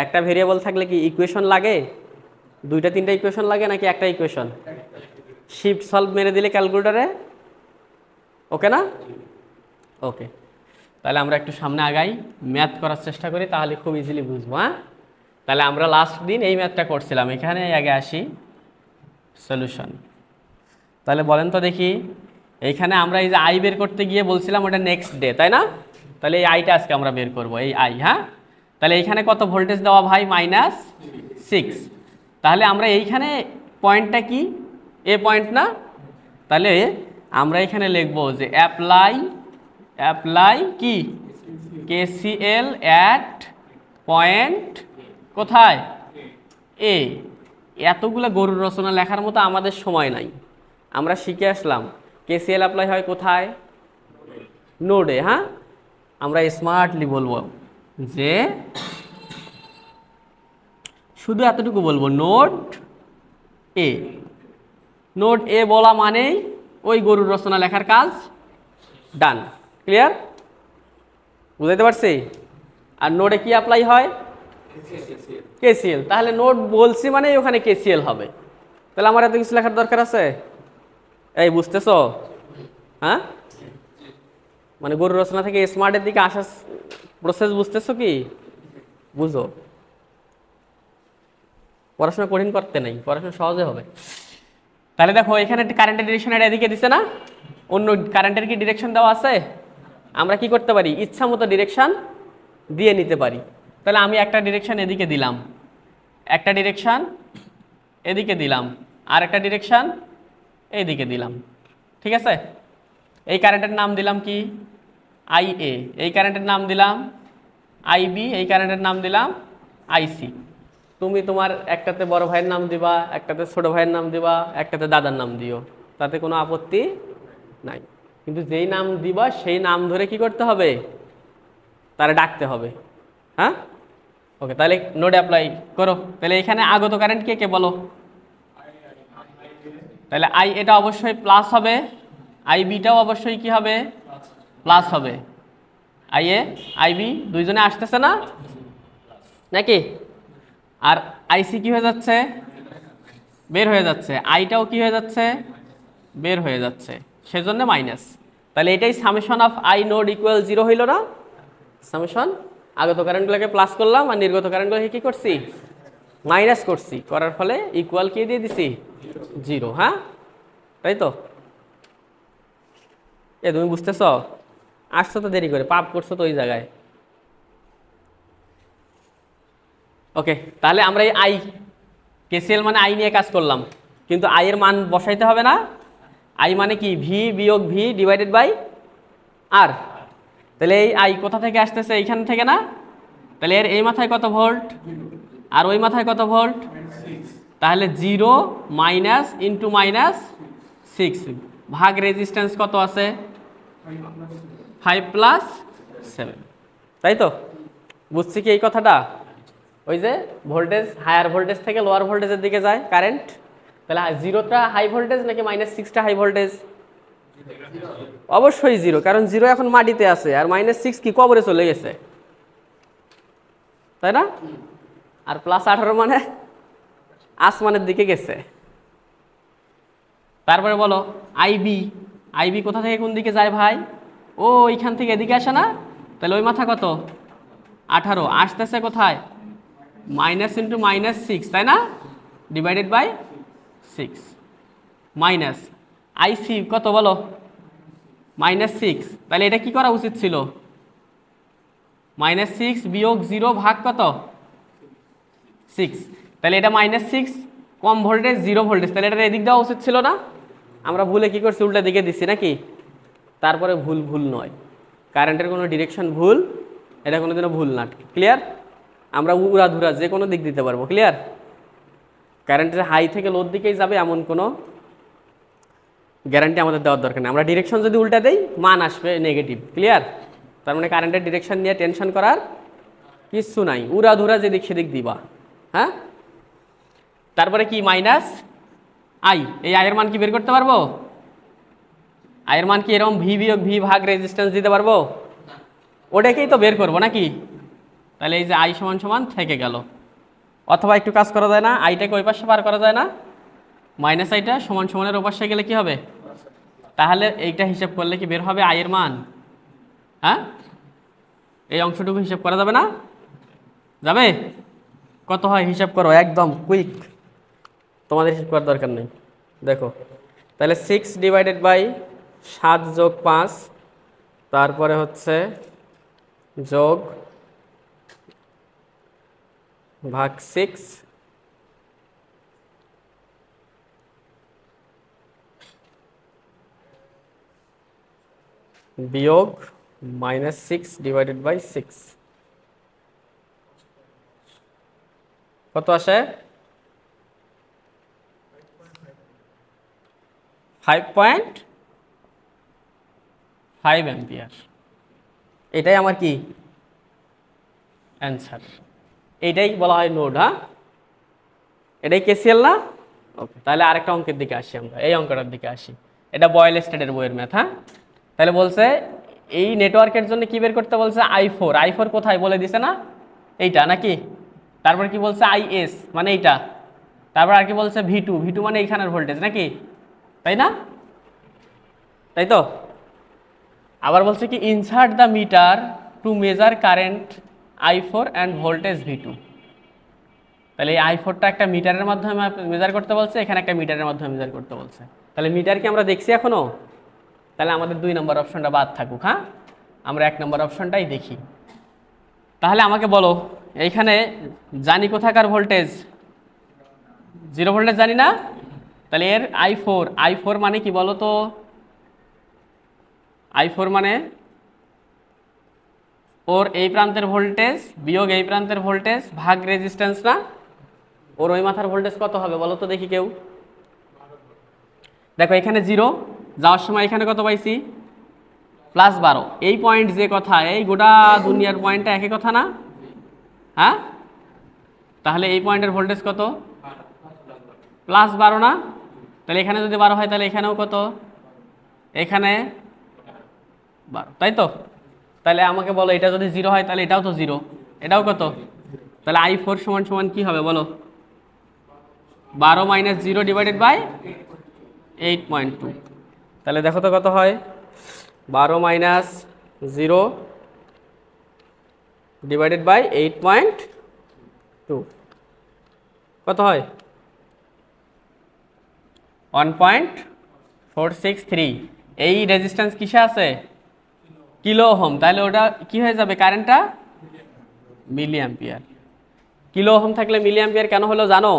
একটা ভেরিয়েবল থাকলে কি ইকুয়েশন লাগে? 2টা 3টা ইকুয়েশন লাগে নাকি একটা ইকুয়েশন? শিফট সলভ মেরে দিলে ক্যালকুলেটরে ওকে না? ওকে, তাহলে আমরা একটু সামনে আগাই, ম্যাথ করার চেষ্টা করি, তাহলে খুব ইজিলি বুঝবো। হ্যাঁ, তাহলে আমরা লাস্ট দিন এই ম্যাথটা করছিলাম। এখানে আগে আসি সলিউশন। তাহলে বলেন তো দেখি, এইখানে আমরা এই যে আই বের করতে গিয়ে বলছিলাম ওটা নেক্সট ডে, তাই না? তাহলে এই আইটা আজকে আমরা বের করব, এই আই। হ্যাঁ, তাহলে এইখানে কত ভোল্টেজ দেওয়া ভাই? -6। তাহলে আমরা এইখানে পয়েন্টটা কি? এ পয়েন্ট না? তাহলে আমরা এখানে লিখব যে অ্যাপ্লাই কি KCL অ্যাট পয়েন্ট কোথায়? এ। এতগুলো গরুর রচনা লেখার মতো আমাদের সময় নাই। আমরা শিখে আসলাম KCL অ্যাপ্লাই হয় কোথায়? নোডে। হ্যাঁ, আমরা স্মার্টলি বলবো যে শুধু এতটুকু বলবো, নোড এ। নোড এ বলা মানেই ওই গরুর রচনা লেখার কাজ ডান। ক্লিয়ার? বুঝাইতে পারছি? আর নোডে কি অ্যাপ্লাই হয়? KCL। তাহলে নোড বলছি মানে ওখানে KCL হবে। তাহলে আমার এত কিছু লেখার দরকার আছে? এই বুঝতেছো? হ্যাঁ, মানে গরুর রচনা থেকে স্মার্টের দিকে আসার প্রসেস বুঝতেছো কি? বুঝো, পড়াশোনা কঠিন করতে নেই, পড়াশোনা সহজে হবে। তাহলে দেখো এখানে কারেন্টের ডিরেকশন এটা এদিকে দিছে না? অন্য কারেন্টের কি ডিরেকশন দেওয়া আছে? আমরা কি করতে পারি? ইচ্ছা মতো ডিরেকশন দিয়ে নিতে পারি। তাহলে আমি একটা ডিরেকশন এদিকে দিলাম, একটা ডিরেকশন এদিকে দিলাম, আর একটা ডিরেকশন এইদিকে দিলাম। ঠিক আছে? এই কারেন্টের নাম দিলাম কি? IA। এই কারেন্টের নাম দিলাম IB। এই কারেন্টের নাম দিলাম IC। তুমি তোমার একটাতে বড় ভাইয়ের নাম দিবা, একটাতে ছোট ভাইয়ের নাম দিবা, একটাতে দাদার নাম দিও, তাতে কোনো আপত্তি নাই। কিন্তু যেই নাম দিবা সেই নাম ধরে কি করতে হবে? তারা ডাকতে হবে। হ্যাঁ, ওকে। তাহলে নোড অ্যাপ্লাই করো। তাহলে এখানে আগত কারেন্ট কে কে বলো? তাহলে আই এটা অবশ্যই প্লাস হবে, IBটাও অবশ্যই কি হবে? প্লাস হবে। IA IB দুইজনে আসতেছে না নাকি? আর IC কি হয়ে যাচ্ছে? বের হয়ে যাচ্ছে। আইটাও কি হয়ে যাচ্ছে? বের হয়ে যাচ্ছে, সেজন্য মাইনাস। তাহলে এটাই summation of I node equal 0 হইল না? সামেশন আগত কারেন্টগুলোকে প্লাস করলাম আর নির্গত কারেন্টগুলোকে কি করছি? মাইনাস করছি। করার ফলে ইকুয়াল কি দিয়ে দিছি? 0। হ্যাঁ, তাই তো? এ তুমি বুঝতেছ? আসছো তো দেরি করে, পাপ করছো তো ওই জায়গায়। ওকে, তাহলে আমরা এই আই KCL মানে আই নিয়ে কাজ করলাম, কিন্তু আই এর মান বসাইতে হবে না? আই মানে কি? V বিয়োগ V ডিভাইডেড বাই R। তাহলে এই আই কোথা থেকে আসতেছে? এইখান থেকে না? তাহলে এর এই মাথায় কত ভোল্ট আর ওই মাথায় কত ভোল্ট? তাহলে 0 মাইনাস ইন্টু -6 ভাগ রেজিস্ট্যান্স কত আছে? 5 + 7। তাই তো? বুঝছি কি এই কথাটা? ওই যে ভোল্টেজ হায়ার ভোল্টেজ থেকে লোয়ার ভোল্টেজের দিকে যায় কারেন্ট। তাহলে 0টা হাই ভোল্টেজ নাকি -6টা হাই ভোল্টেজ? অবশ্যই 0, কারণ 0 এখন মাটিতে আছে আর -6 কি কবরে চলে গেছে, তাই না? আর +18 মানে আসমানের দিকে গেছে। তারপরে বলো আইবি, আইবি কোথা থেকে কোন দিকে যায় ভাই? ও এইখান থেকে এদিকে আসে না? তাহলে ওই মাথা কত? 18 আসতেছে কোথায়? মাইনাস ইন্টু -6, তাই না? ডিভাইডেড বাই 6 মাইনাস আইসি কত বলো? -6। তাহলে এটা কি করা উচিত ছিল? -6 বিয়োগ 0 ভাগ কত? 6। তাহলে এটা -6 কম ভোল্টেজ 0 ভোল্টেজ, তাহলে এটা এদিক দেওয়া উচিত ছিল না? আমরা ভুলে কি করছি? উল্টা দিকে দিচ্ছি নাকি? তারপরে ভুল ভুল নয়, কারেন্টের কোনো ডিরেকশন ভুল, এটা কোনোদিনও ভুল না। ক্লিয়ার? আমরা উড়াধুরা যে কোনো দিক দিতে পারবো। ক্লিয়ার? কারেন্টের হাই থেকে লোর দিকেই যাবে এমন কোনো গ্যারান্টি আমাদের দেওয়ার দরকার নেই। আমরা ডিরেকশন যদি উল্টা দেই মান আসবে নেগেটিভ। ক্লিয়ার? তার মানে কারেন্টের ডিরেকশন নিয়ে টেনশন করার কিচ্ছু নাই, উড়াধুরা যেদিক সেদিক দিবা। হ্যাঁ, তারপরে কি? মাইনাস আই, এই আয়ের মান কি বের করতে পারবো? আয়ের মান কি এরকম ভি বিয়োগ ভি ভাগ রেজিস্ট্যান্স দিতে পারবো? ওটাকেই তো বের করবো নাকি? তাহলে এই যে আই সমান সমান থেকে গেল। অথবা একটু কাজ করা যায় না, আইটাকে ওই পাশে পার করা যায় না? মাইনাস আইটা সমান সমানের ও পাশে গেলে কি হবে? তাহলে এইটা হিসাব করলে কি বের হবে আয়ের মান? হ্যাঁ, এই অংশটুকু হিসাব করা যাবে না? যাবে? কত হয় হিসাব করো, একদম কুইক, তোমাদের হিসাব করার দরকার নেই। দেখো তাহলে 6 ডিভাইডেড বাই 7 যোগ 5, তারপরে হচ্ছে যোগ ভাগ 6 বিয়োগ -6 ডিভাইডেড বাই 6 কত আসে? 5.5 অ্যাম্পিয়ার। এটাই আমার কি অ্যান্সার। এইটাই বলা হয় নোড। হ্যাঁ, এটাই কেসিএল না? ওকে, তাহলে আরেকটা অঙ্কের দিকে আসি আমরা, এই অঙ্কটার দিকে আসি। এটা বয়েল স্টেডের বইয়ের ম্যাথ। হ্যাঁ, তাহলে বলছে এই নেটওয়ার্কের জন্য কি বের করতে বলছে? i4। i4 কোথায় বলে দিছে না? এইটা নাকি? তারপর কি বলছে? is মানে এইটা। তারপর আর কি বলছে? v2, v2 মানে এইখানের ভোল্টেজ নাকি? তাই না? তাই তো। আবার বলছে কি insert the meter to measure current i4 and voltage v2। তাহলে এই i4টা একটা মিটারের মাধ্যমে মেজার করতে বলছে, এখানে একটা মিটারের মাধ্যমে মেজার করতে বলছে। তাহলে মিটার কি আমরা দেখছি এখনো? তাহলে আমাদের 2 নম্বর অপশনটা বাদ থাকুক। হ্যাঁ, আমরা 1 নম্বর অপশনটাই দেখি। তাহলে আমাকে বলো এইখানে জানি কোথাকার ভোল্টেজ? 0 ভোল্টেজ জানি না? তাহলে এর i4 মানে কি বলো তো? i4 মানে ওর এই প্রান্তের ভোল্টেজ বিয়োগ এই প্রান্তের ভোল্টেজ ভাগ রেজিস্ট্যান্স না? ওর ওই মাথার ভোল্টেজ কত হবে বলো তো দেখি কেউ? দেখো এখানে 0, যাওয়ার সময় এখানে কত পাইছি? +12। এই পয়েন্ট যে কথা, এই গোটা দুনিয়ার পয়েন্টটা একই কথা না? হ্যাঁ, তাহলে এই পয়েন্টের ভোল্টেজ কত? +12 না? তাহলে এখানে যদি 12 হয় তাহলে এখানেও কত? এখানে 12, তাই তো? তাহলে আমাকে বলো এটা যদি 0 হয় তাহলে এটাও তো 0, এটাও কত? তাহলে i4 সমান সমান কি হবে বলো? 12 - 0 ডিভাইডেড বাই 8.2। তাহলে দেখো তো কত হয়? 12 - 0 ডিভাইডেড বাই 8.2 কত হয়? 1.463। এই রেজিস্ট্যান্স কিসে আছে? Kilo ohm. তাহলে ওটা কি হয়ে যাবে? কারেন্টটা মিলি অ্যাম্পিয়ার। কিলো ওহম থাকলে মিলি অ্যাম্পিয়ার কেন হলো জানো?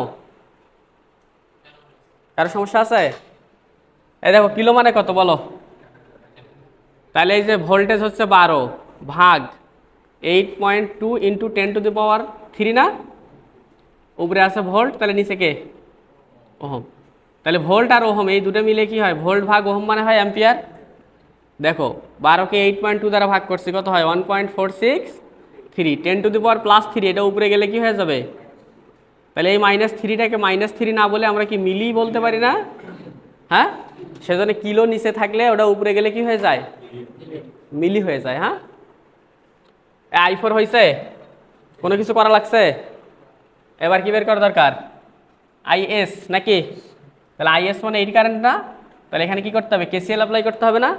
কারো সমস্যা আছে? এই দেখো কিলো মানে কত বলো? তাহলে এই যে ভোল্টেজ হচ্ছে 12 ভাগ 8.2 ইন্টু 10⁻³ না? উপরে আছে ভোল্ট, তাহলে নিচে কে? ওহম। তাহলে ভোল্ট আর ওহম এই দুটো মিলে কি হয়? ভোল্ট ভাগ ওহম মানে হয় অ্যাম্পিয়ার। দেখো 12কে 8.2 দ্বারা ভাগ করছি, কত হয়? 1.463। 10⁻+3 এটা উপরে গেলে কি হয়ে যাবে? তাহলে এই -3টাকে -3 না বলে আমরা কি মিলি বলতে পারি না? হ্যাঁ, সেজন্য কিলো নিচে থাকলে ওটা উপরে গেলে কি হয়ে যায়? মিলি হয়ে যায়। হ্যাঁ, i4 হয়েছে? কোনো কিছু করা লাগছে? এবার কি বের করা দরকার? আইএস নাকি? তাহলে আইএস মানে এই কারেন্ট না? তাহলে এখানে কি করতে হবে? কেসিএল অ্যাপ্লাই করতে হবে না?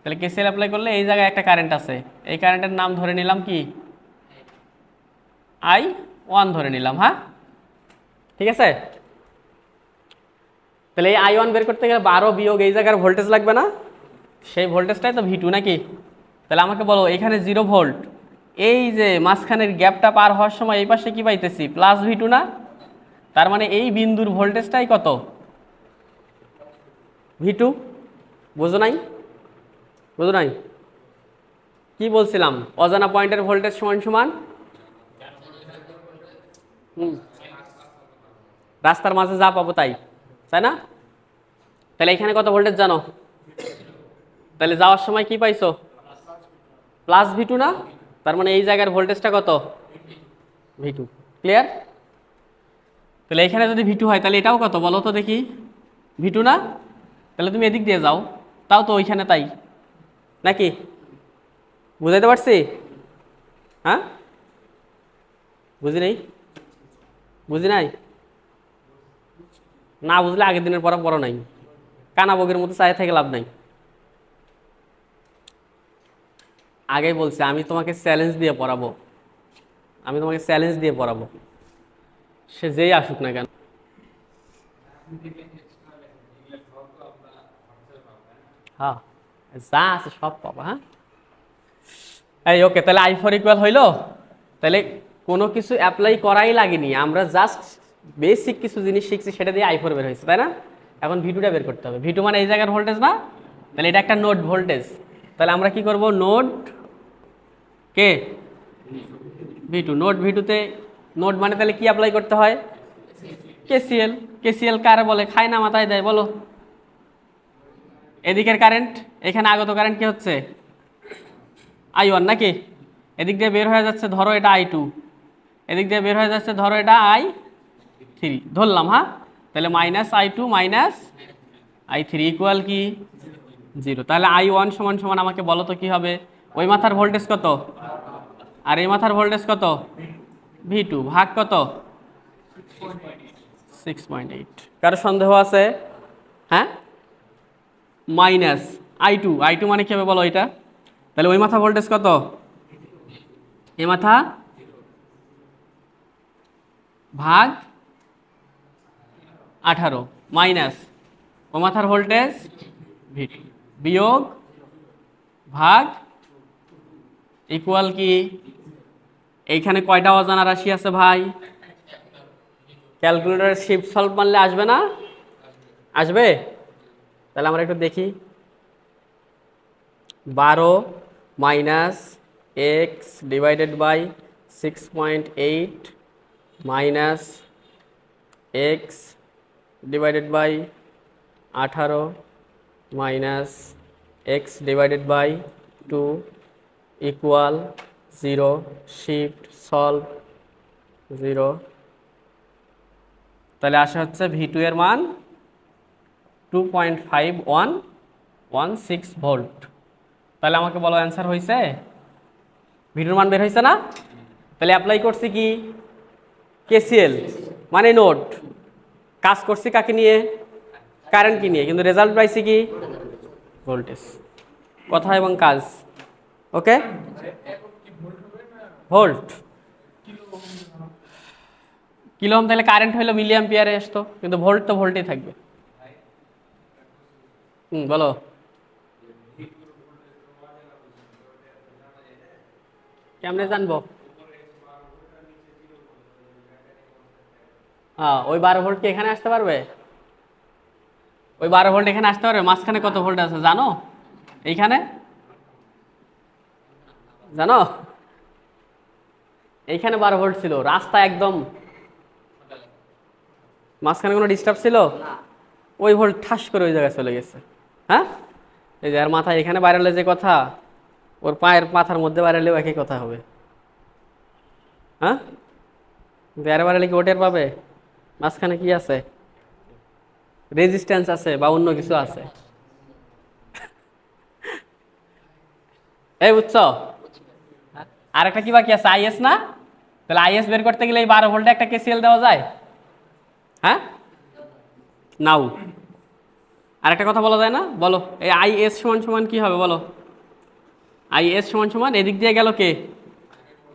তাহলে কেসিএল অ্যাপ্লাই করলে এই জায়গায় একটা কারেন্ট আছে, এই কারেন্টের নাম ধরে নিলাম কি? I1 ধরে নিলাম। হ্যাঁ, ঠিক আছে। তাহলে এই I1 বের করতে গেলে 12 বিয়োগ এই জায়গার ভোল্টেজ লাগবে না? সেই ভোল্টেজটাই তো V2 নাকি? তাহলে আমাকে বলো এখানে 0 ভোল্ট, এই যে মাঝখানের গ্যাপটা পার হওয়ার সময় এই পাশে কি পাইতেছি? প্লাস V2 না? তার মানে এই বিন্দুর ভোল্টেজটাই কত? V2। বুঝো নাই? বুঝো নাই? কি বলছিলাম? অজানা পয়েন্টের ভোল্টেজ সমান সমান রাস্তার মাঝে যা পাবো তাই, তাই না? তাহলে এখানে কত ভোল্টেজ জানো? তাহলে যাওয়ার সময় কি পাইছো? প্লাস V2 না? তার মানে এই জায়গার ভোল্টেজটা কত? V2। ক্লিয়ার? তাহলে এখানে যদি V2 হয় তাহলে এটাও কত বলো তো দেখি? V2 না? তাহলে তুমি এদিক দিয়ে যাও, তাও তো ওইখানে তাই নাকি? বুঝাইতে পারছি? হ্যাঁ, বুঝি নাই? বুঝি নাই? না বুঝলে আগের দিনের পড়া পড়া নাই, কানা বগের মতো চাই থেকে লাভ নাই। আগেই বলছি আমি তোমাকে চ্যালেঞ্জ দিয়ে পড়াবো, আমি তোমাকে চ্যালেঞ্জ দিয়ে পড়াবো, সে যেই আসুক না কেন। হ্যাঁ, যা আছে সব পাবো। হ্যাঁ, এই ওকে। তাহলে I4 ইকুয়াল হইলো। তাহলে কোনো কিছু অ্যাপ্লাই করাই লাগেনি, আমরা জাস্ট বেসিক কিছু জিনিস শিখছি, সেটা দিয়ে I4 বের হয়েছে, তাই না? এখন V2টা বের করতে হবে। V2 মানে এই জায়গার ভোল্টেজ না? তাহলে এটা একটা নোড ভোল্টেজ। তাহলে আমরা কি করব? নোড কে V2, নোড V2তে নোড মানে তাহলে কি অ্যাপ্লাই করতে হয়? কেসিএল। কেসিএল কারে বলে? খায় না মাথায় দেয় বলো? এদিকের কারেন্ট, এখানে আগত কারেন্ট কি হচ্ছে? I1 নাকি? এদিক দিয়ে বের হয়ে যাচ্ছে ধরো এটা I2, এদিক দিয়ে বের হয়ে যাচ্ছে ধরো এটা I3 ধরলাম। হ্যাঁ, তাহলে -I2 -I3 ইকুয়াল কি? 0। তাহলে I1 সমান সমান আমাকে বলো তো কি হবে? ওই মাথার ভোল্টেজ কত আর এই মাথার ভোল্টেজ কত? V2 ভাগ কত? 6.8। কারো সন্দেহ আছে? হ্যাঁ, -I2 মানে কি হবে বলো এটা? তাহলে ওই মাথা ভোল্টেজ কত? এই মাথা ভাগ 18 মাইনাস ও মাথার ভোল্টেজ V2 বিয়োগ ভাগ ইকুয়াল কি? এইখানে কয়টা অজানা রাশি আছে ভাই? ক্যালকুলেটরের শিফট সলভ মারলে আসবে না? আসবে? তাহলে আমরা একটু দেখি। 12 minus x divided by 6.8 minus x divided by 18 minus x divided by 2 equal 0। Shift solve 0। তাহলে আসা হচ্ছে V2 এর মান 2.5116 ভোল্ট। তাহলে আমাকে বলো অ্যান্সার হয়েছে? V2 এর মান বের হয়েছে না? তাহলে অ্যাপ্লাই করছি কি? কেসিএল মানে নোড। কাজ করছি কাকে নিয়ে? কারেন্ট কি নিয়ে, কিন্তু রেজাল্ট পাইছি কি? ভোল্টেজ। কথা এবং কাজ ওকে। ভোল্ট কিলো ওহম, তাহলে কারেন্ট হইলো মিলি অ্যাম্পিয়ারে আসতো, কিন্তু ভোল্ট তো ভোল্টেই থাকবে। বলো। কেমনে জানবো? হ্যাঁ, ওই 12 ভোল্ট কি এখানে আসতে পারবে? ওই 12 ভোল্ট এখানে আসতে পারবে? মাঝখানে কত ভোল্ট আছে জানো? এইখানে জানো? এইখানে 12 ভোল্ট ছিল, রাস্তা একদম মাঝখানে কোনো ডিস্টার্ব ছিল? ওই ভোল্ট ঠাস করে ওই জায়গায় চলে গেছে। হ্যাঁ, এই যে আর মাথা এখানে বাইরেলে যে কথা, ওর পায়ের মাথার মধ্যে বাইরেলেও একই কথা হবে। হ্যাঁ, বেড়ে বাড়ালে কি ওটের পাবে? মাঝখানে কি আছে? রেজিস্ট্যান্স আছে বা অন্য কিছু আছে? এই বুঝছো? আর একটা কি বাকি আছে? আইএস না? তাহলে আইএস বের করতে গেলে এই 12 ভোল্টে একটা কেসিএল দেওয়া যায়? হ্যাঁ, নাও। আর একটা কথা বলা যায় না? বলো, এই আইএস সমান সমান কি হবে বলো? আইএস সমান সমান এদিক দিয়ে গেল কে?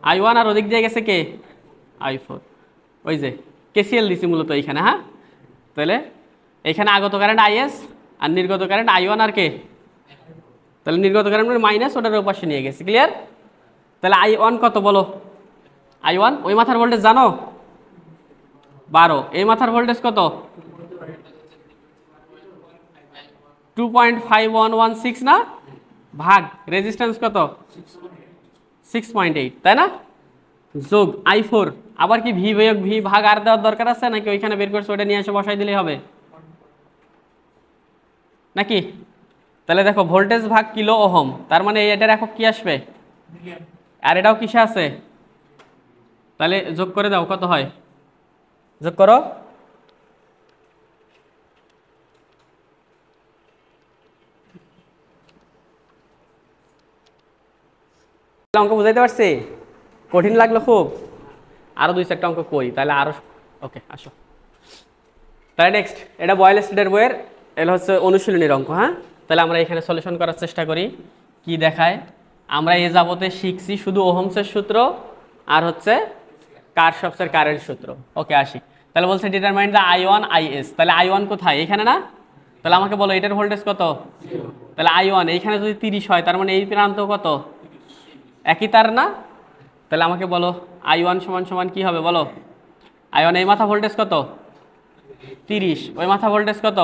I1, আর ওদিক দিয়ে গেছে কে? I4। ওই যে কেসিএল দিছি মূলত এইখানে। হ্যাঁ, তাহলে এখানে আগত কারেন্ট আইএস আর নির্গত কারেন্ট I1 আর কে? তাহলে নির্গত কারেন্ট মাইনাস, ওটার ওপাশে নিয়ে গেছে। ক্লিয়ার? তাহলে I1 কত বলো? I1 ওই মাথার ভোল্টেজ জানো? 12। এই মাথার ভোল্টেজ কত? 2.5116 না? ভাগ রেজিস্ট্যান্স কত? 6.8, তাই না? যোগ I4। আবার কি ভি বিয়োগ ভি ভাগ আর দেওয়ার দরকার আছে নাকি? ওইখানে বের করছে ওটা নিয়ে এসে বসাই দিলেই হবে নাকি? তাহলে দেখো ভোল্টেজ ভাগ কিলো ওহম, তার মানে এটার একক কি আসবে? আর এটাও কিসে আছে? তাহলে যোগ করে দাও, কত হয়? যোগ করো। অঙ্ক বুঝাইতে পারছি? কঠিন লাগলো খুব? আরো 2-4টা অঙ্ক করি তাহলে আরো। ওকে, আসো তাহলে নেক্সট। এটা বয়েল স্টেডের বইয়ের, এটা হচ্ছে অনুশীলনীর অঙ্ক। হ্যাঁ, তাহলে আমরা এখানে সলিউশন করার চেষ্টা করি। কি দেখায়? আমরা এ যাবতে শিখছি শুধু ওহমসের সূত্র আর হচ্ছে কারশফের কারেন্ট সূত্র। ওকে, আসি। তাহলে বলছে ডিটারমাইন দ্য I1 IS। তাহলে I1 কোথায়? এখানে না? তাহলে আমাকে বলো এটার ভোল্টেজ কত? তাহলে I1 এইখানে যদি 30 হয়, তার মানে এই প্রান্ত কত? একই তার না? তাহলে আমাকে বলো I1 সমান সমান কি হবে বলো? I1 এই মাথা ভোল্টেজ কত? 30। ওই মাথা ভোল্টেজ কত?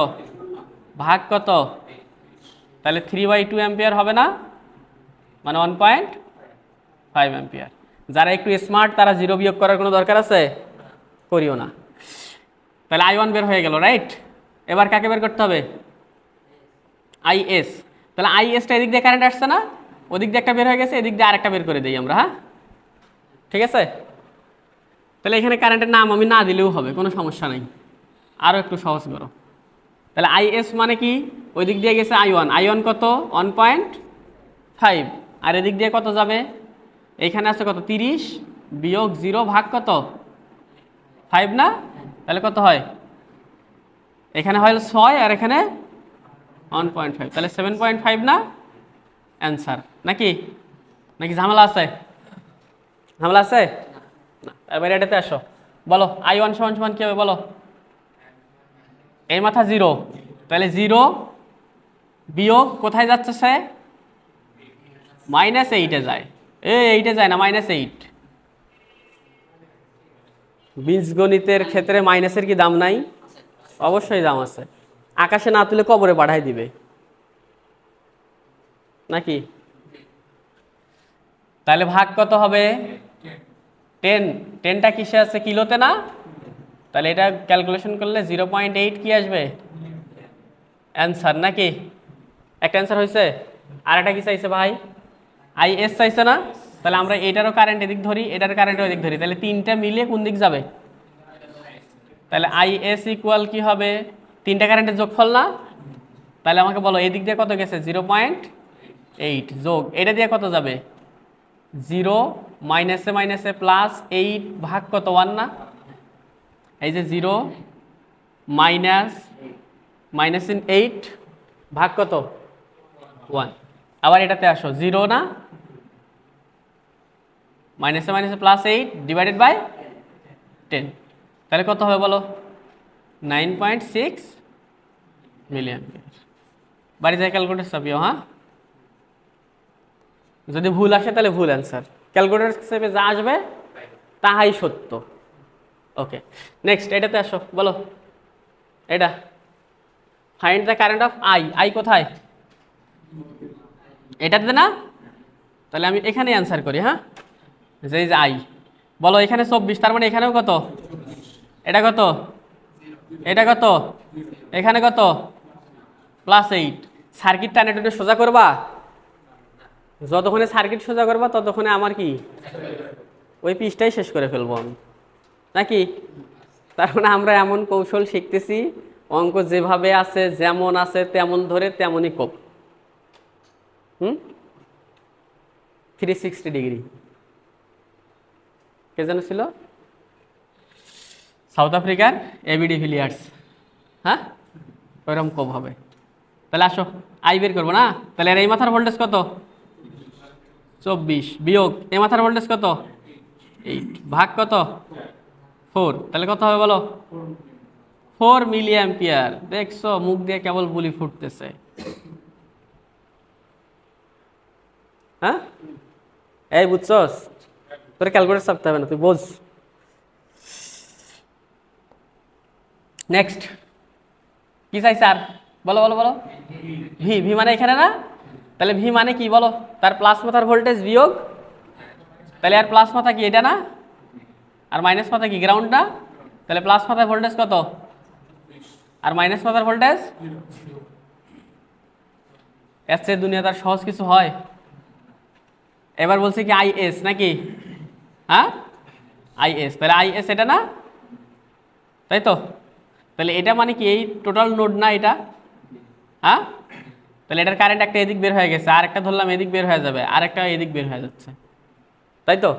ভাগ কত? তাহলে 3/2 অ্যাম্পিয়ার হবে না? মানে 1.5 অ্যাম্পিয়ার। যারা একটু স্মার্ট তারা জিরো বিয়োগ করার কোনো দরকার আছে? করিও না। তাহলে I1 বের হয়ে গেল, রাইট? এবার কাকে বের করতে হবে? IS। তাহলে ISটা এদিক দিয়ে কারেন্ট আসছে না? ওদিক দিয়ে একটা বের হয়ে গেছে, এদিক দিয়ে আরেকটা বের করে দিই আমরা। হ্যাঁ, ঠিক আছে। তাহলে এখানে কারেন্টের নাম আমি না দিলেও হবে, কোনো সমস্যা নেই। আরও একটু সহজ করো। তাহলে IS মানে কি? ওই দিক দিয়ে গেছে I1 কত? 1.5। আর এদিক দিয়ে কত যাবে? এইখানে আছে কত? 30 বিয়োগ 0 ভাগ কত? 5 না? তাহলে কত হয়? এখানে হয় 6 আর এখানে 1.5, তাহলে 7.5 না অ্যান্সার? নাকি নাকি ঝামেলা আছে? ঝামেলা আছে না? এবার এটাতে আসো, বলো I1 সমান সমান কি হবে বলো? এই মাথা 0, তাহলে 0 বিয়োগ কোথায় যাচ্ছে? সে -8-এ যায়। 8-এ যায় না, -8। বীজগণিতের ক্ষেত্রে মাইনাসের কি দাম নাই? অবশ্যই দাম আছে। আকাশে না তুলে কবরে পাঠাই দিবে নাকি? তাহলে ভাগ কত হবে? 10। 10টা কিসে আছে? কিলোতে না? তাহলে এটা ক্যালকুলেশন করলে 0.8 কি আসবে? অ্যান্সার নাকি? একটা অ্যান্সার হয়েছে। আর একটা কি চাইছে ভাই? IS চাইছে না? তাহলে আমরা এটারও কারেন্ট এদিক ধরি, এটার কারেন্ট ওদিক ধরি, তাহলে তিনটা মিলিয়ে কোন দিক যাবে? তাহলে IS ইকুয়াল কি হবে? তিনটা কারেন্টের যোগফল না? তাহলে আমাকে বলো এদিক দিয়ে কত গেছে? 0.8 যোগ এটা দিয়ে কত যাবে? 0 মাইনাসে মাইনাসে +8 ভাগ কত? 1 না? এই যে 0 -8 ভাগ কত? 1। আবার এটাতে আসো, 0 না? মাইনাসে মাইনাসে +8 ডিভাইডেড বাই 10, তাহলে কত হবে বলো? 9.6 মিলিঅ্যাম্পিয়ার। বাড়ি যায় ক্যালকুলেটর চাপিও। হ্যাঁ, যদি ভুল আসে তাহলে ভুল অ্যান্সার, ক্যালকুলেটর হিসেবে যা আসবে তাহাই সত্য। ওকে, নেক্সট এটাতে আসো, বলো এটা find the current of I কোথায়? এটাতে না? তাহলে আমি এখানে অ্যান্সার করি। হ্যাঁ, যে I বলো এখানে 24, তার মানে এখানেও কত? এটা কত? এটা কত? এখানে কত? +8। সার্কিট টানে টেনে সোজা করবা, যতক্ষণে সার্কিট সোজা করবা ততক্ষণে আমার কি ওই পিসটাই শেষ করে ফেলবো আমি নাকি? তার মানে আমরা এমন কৌশল শিখতেছি, অঙ্ক যেভাবে আছে যেমন আছে তেমন ধরে তেমনই কোপ। 360 ডিগ্রি। কে যেন ছিল, সাউথ আফ্রিকার এবিডি ভিলিয়ার্স। হ্যাঁ, ওইরকম কম হবে। তাহলে আসো আই বের করবো না। তাহলে এই মাথার ভোল্টেজ কত? 24 বিয়োগ এই মাথার ভোল্টেজ কত? 8 ভাগ কত? 4। তাহলে কত হবে বলো? 4 মিলি অ্যাম্পিয়ার। দেখছো, মুখ দিয়ে কেবল বুলি ফুটতেছে। হ্যাঁ, এই বুঝছস? তোর ক্যালকুলেটর চাপতে হবে না, তুই বোঝ। নেক্সট কি চাই স্যার? বলো বলো বলো। ভি, ভি মানে এখানে না? তাহলে ভি মানে কি বলো? তার প্লাস মাথার ভোল্টেজ বিয়োগ, তাহলে আর প্লাস মাথা কি এটা না, আর মাইনাস মাথা কি গ্রাউন্ড না? তাহলে প্লাস মাথার ভোল্টেজ কত আর মাইনাস মাথার ভোল্টেজ? এর চেয়ে দুনিয়া তার সহজ কিছু হয়? এবার বলছে কি আইএস নাকি? হ্যাঁ, আইএস। তাহলে আইএস এটা না, তাই তো? তাহলে এটা মানে কি এই টোটাল নোড না এটা? হ্যাঁ, তাহলে এটার কারেন্ট একটা এদিক বের হয়ে গেছে, আর একটা ধরলাম এদিক বের হয়ে যাবে, আর একটা এদিক বের হয়ে যাচ্ছে, তাই তো?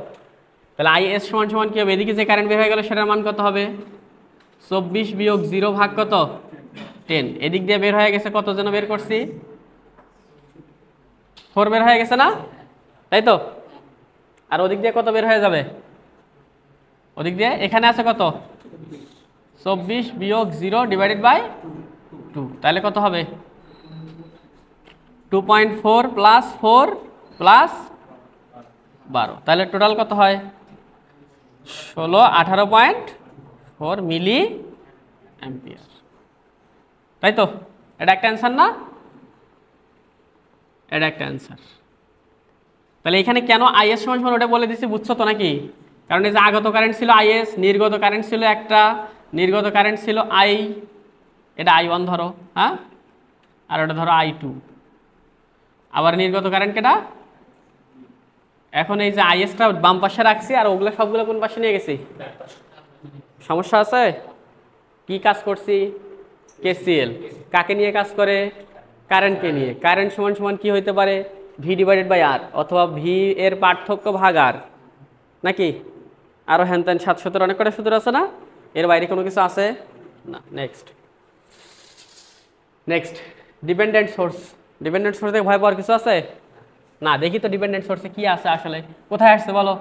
তাহলে আইএস সমান সমান কি হবে? এদিকে যে কারেন্ট বের হয়ে গেল সেটার মান কত হবে? 24 বিয়োগ 0 ভাগ কত? 10। এদিক দিয়ে বের হয়ে গেছে কত যেন বের করছি? 4 বের হয়ে গেছে না, তাই তো? আর ওদিক দিয়ে কত বের হয়ে যাবে? ওদিক দিয়ে এখানে আছে কত? 24 বিয়োগ 0 ডিভাইডেড বাই 2। তাহলে কত হবে? 2.4 প্লাস 4 প্লাস 12। তাহলে টোটাল কত হয়? 18.4 মিলি অ্যাম্পিয়ার, তাই তো? এটা একটা অ্যান্সার না? এটা একটা অ্যান্সার। তাহলে এখানে কেন আইএস সমান সমান ওটা বলে দিছি, বুঝছো তো নাকি? কারণ এই যে আগত কারেন্ট ছিল আইএস, নির্গত কারেন্ট ছিল একটা, নির্গত কারেন্ট ছিল আই, এটা I1 ধরো, হ্যাঁ, আর ওটা ধরো I2। আবার নির্গত কারেন্ট কেটা? এখন এই যে আইএসটা বাম পাশে রাখছি, আর ওগুলো সবগুলো কোন পাশে নিয়ে গেছি? সমস্যা আছে? কি কাজ করছি? কেসিএল। কাকে নিয়ে কাজ করে? কারেন্টকে নিয়ে। কারেন্ট সমান সমান কি হইতে পারে? ভি ডিভাইডেড বাই আর, অথবা ভি এর পার্থক্য ভাগ আর, নাকি? আরও হ্যান ত্যান 700 অনেক কটা সূত্র আছে না? এর বাইরে কোনো কিছু আছে না। Next next dependent source. Dependent source থেকে ভয় পাওয়ার কিছু আছে না? দেখি তো ডিপেন্ডেন্ট সোর্সে কি আছে আসলে, কোথায় আসছে বলো?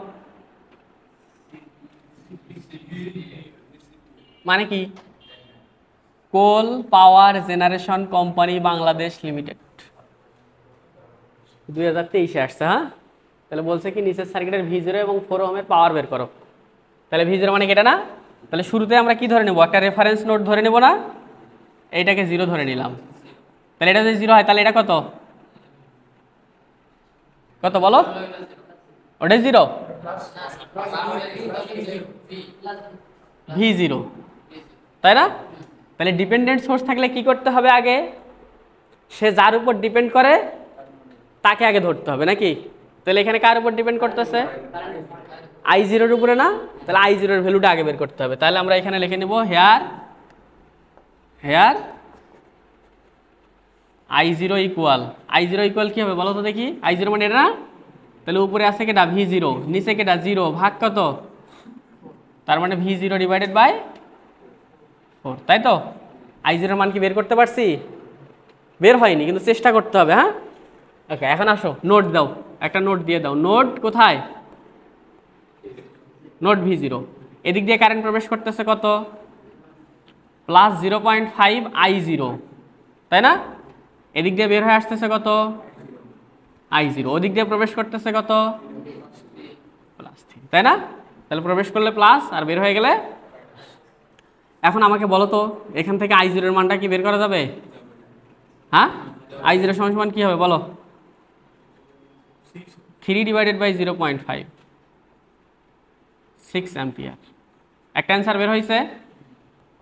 মানে কি? Coal power generation company Bangladesh limited, 2023-এ আসছে। হ্যাঁ, তাহলে বলছে কি নিচের সার্কিটের V0 এবং 4 ওহমের পাওয়ার বের করো। তাহলে V0 মানে এটা না? তাহলে শুরুতে আমরা কি ধরে নেব? একটা রেফারেন্স নোড ধরে নেব না? এইটাকে 0 ধরে নিলাম। তাহলে এটা যদি 0 হয় তাহলে এটা কত? কত বলো? ওটা 0, V0, তাই না? তাহলে ডিপেন্ডেন্ট সোর্স থাকলে কি করতে হবে? আগে সে যার উপর ডিপেন্ড করে তাকে আগে ধরতে হবে, নাকি? তাহলে এখানে কার উপর ডিপেন্ড করতেছে? I0 এর উপরে না? তাহলে I0 এর ভ্যালুটা আগে বের করতে হবে। তাহলে আমরা এখানে লিখে নেব hair I0 equal, I0 equal কি হবে বলো তো দেখি? I0 মানে এটা না? তাহলে উপরে আছে কেটা? V0, নিচে কেটা? 0 ভাগ কত? তার মানে V0 ডিভাইডেড বাই 4, তাই তো? I0 এর মান কি বের করতে পারছি? বের হয়নি, কিন্তু চেষ্টা করতে হবে। হ্যাঁ, ওকে। এখন আসো নোট দাও, একটা নোট দিয়ে দাও। নোট কোথায়? Note V0। এদিক দিয়ে কারেন্ট প্রবেশ করতেছে কত? প্লাস 0.5 I0, তাই না? এদিক দিয়ে বের হয়ে আসতেছে কত? I0। ওদিক দিয়ে প্রবেশ করতেছে কত? প্লাস 3, তাই না? তাহলে প্রবেশ করলে প্লাস আর বের হয়ে গেলে। এখন আমাকে বলো তো এখান থেকে I0 এর মানটা কি বের করা যাবে? হ্যাঁ, I0 সমান সমান কি হবে বলো? 3 ডিভাইডেড বাই 0.5, 6 অ্যাম্পিয়ার। একটা অ্যান্সার বের হয়েছে।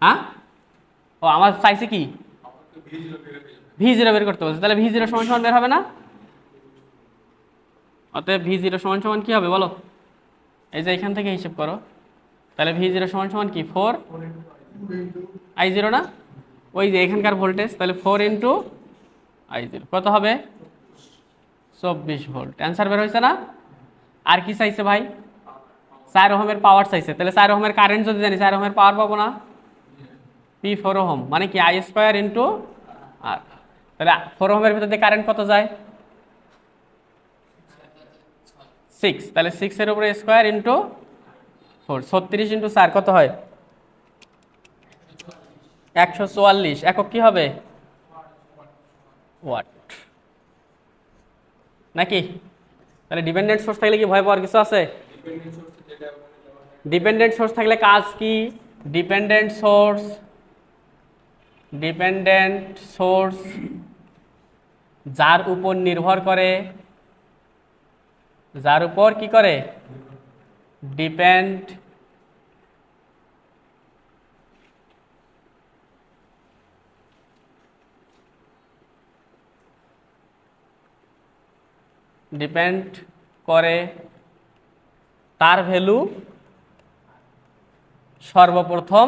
হ্যাঁ, ও আমার চাইছে কি? V0 বের করতে বলছে। তাহলে V0 সমান সমান বের হবে না? অতএব V0 সমান সমান কি হবে বলো? এই যে এখান থেকে হিসাব করো। তাহলে V0 সমান সমান কি? 4 I0 না? ওই যে এখানকার ভোল্টেজ, তাহলে 4 ইন্টু I0 কত হবে? 24 ভোল্ট। অ্যান্সার বের হয়েছে না? আর কি চাইছে ভাই? 4 ওহমের পাওয়ার চাইছে, তাহলে 4 ওহমের কারেন্ট যদি জানি 4 ওহমের পাওয়ার পাবো না, P4 ওহম মানে কি I স্কয়ার ইন্টু আর। তাহলে 4 ওহমের ভিতর দিয়ে কারেন্ট কত যায় 6, তাহলে 6 এর উপরে স্কয়ার ইন্টু 4, 36 ইন্টু 4 কত হয় 144 একক কি হবে ওয়াট নাকি? তাহলে ডিপেন্ডেন্ট সোর্স থাকলে কি ভয় পাওয়ার কিছু আছে? ডিপেন্ডেন্ট সোর্স থাকলে কাজ কি? ডিপেন্ডেন্ট সোর্স যার উপর নির্ভর করে, যার উপর কি করে ডিপেন্ড করে, তার ভ্যালু সর্বপ্রথম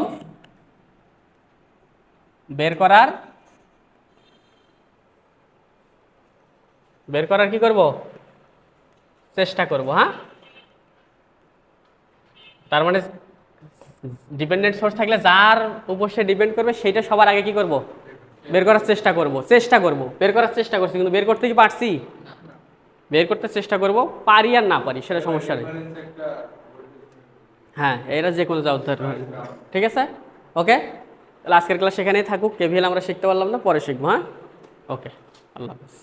বের করার কি করব চেষ্টা করব। হ্যাঁ, তার মানে ডিপেন্ডেন্ট সোর্স থাকলে যার উপর সে ডিপেন্ড করবে সেটা সবার আগে কি করব বের করার চেষ্টা করব। বের করার চেষ্টা করছি, কিন্তু বের করতে কি পারছি? বের করতে চেষ্টা করব, পারি আর না পারি সেটা সমস্যা নেই। হ্যাঁ, এরা যে কোনো যা উদ্ধার হয়। ঠিক আছে, ওকে, তাহলে আজকের ক্লাস সেখানেই থাকুক। কেভিএল আমরা শিখতে পারলাম না, পরে শিখবো। হ্যাঁ, ওকে, আল্লাহ হাফেজ।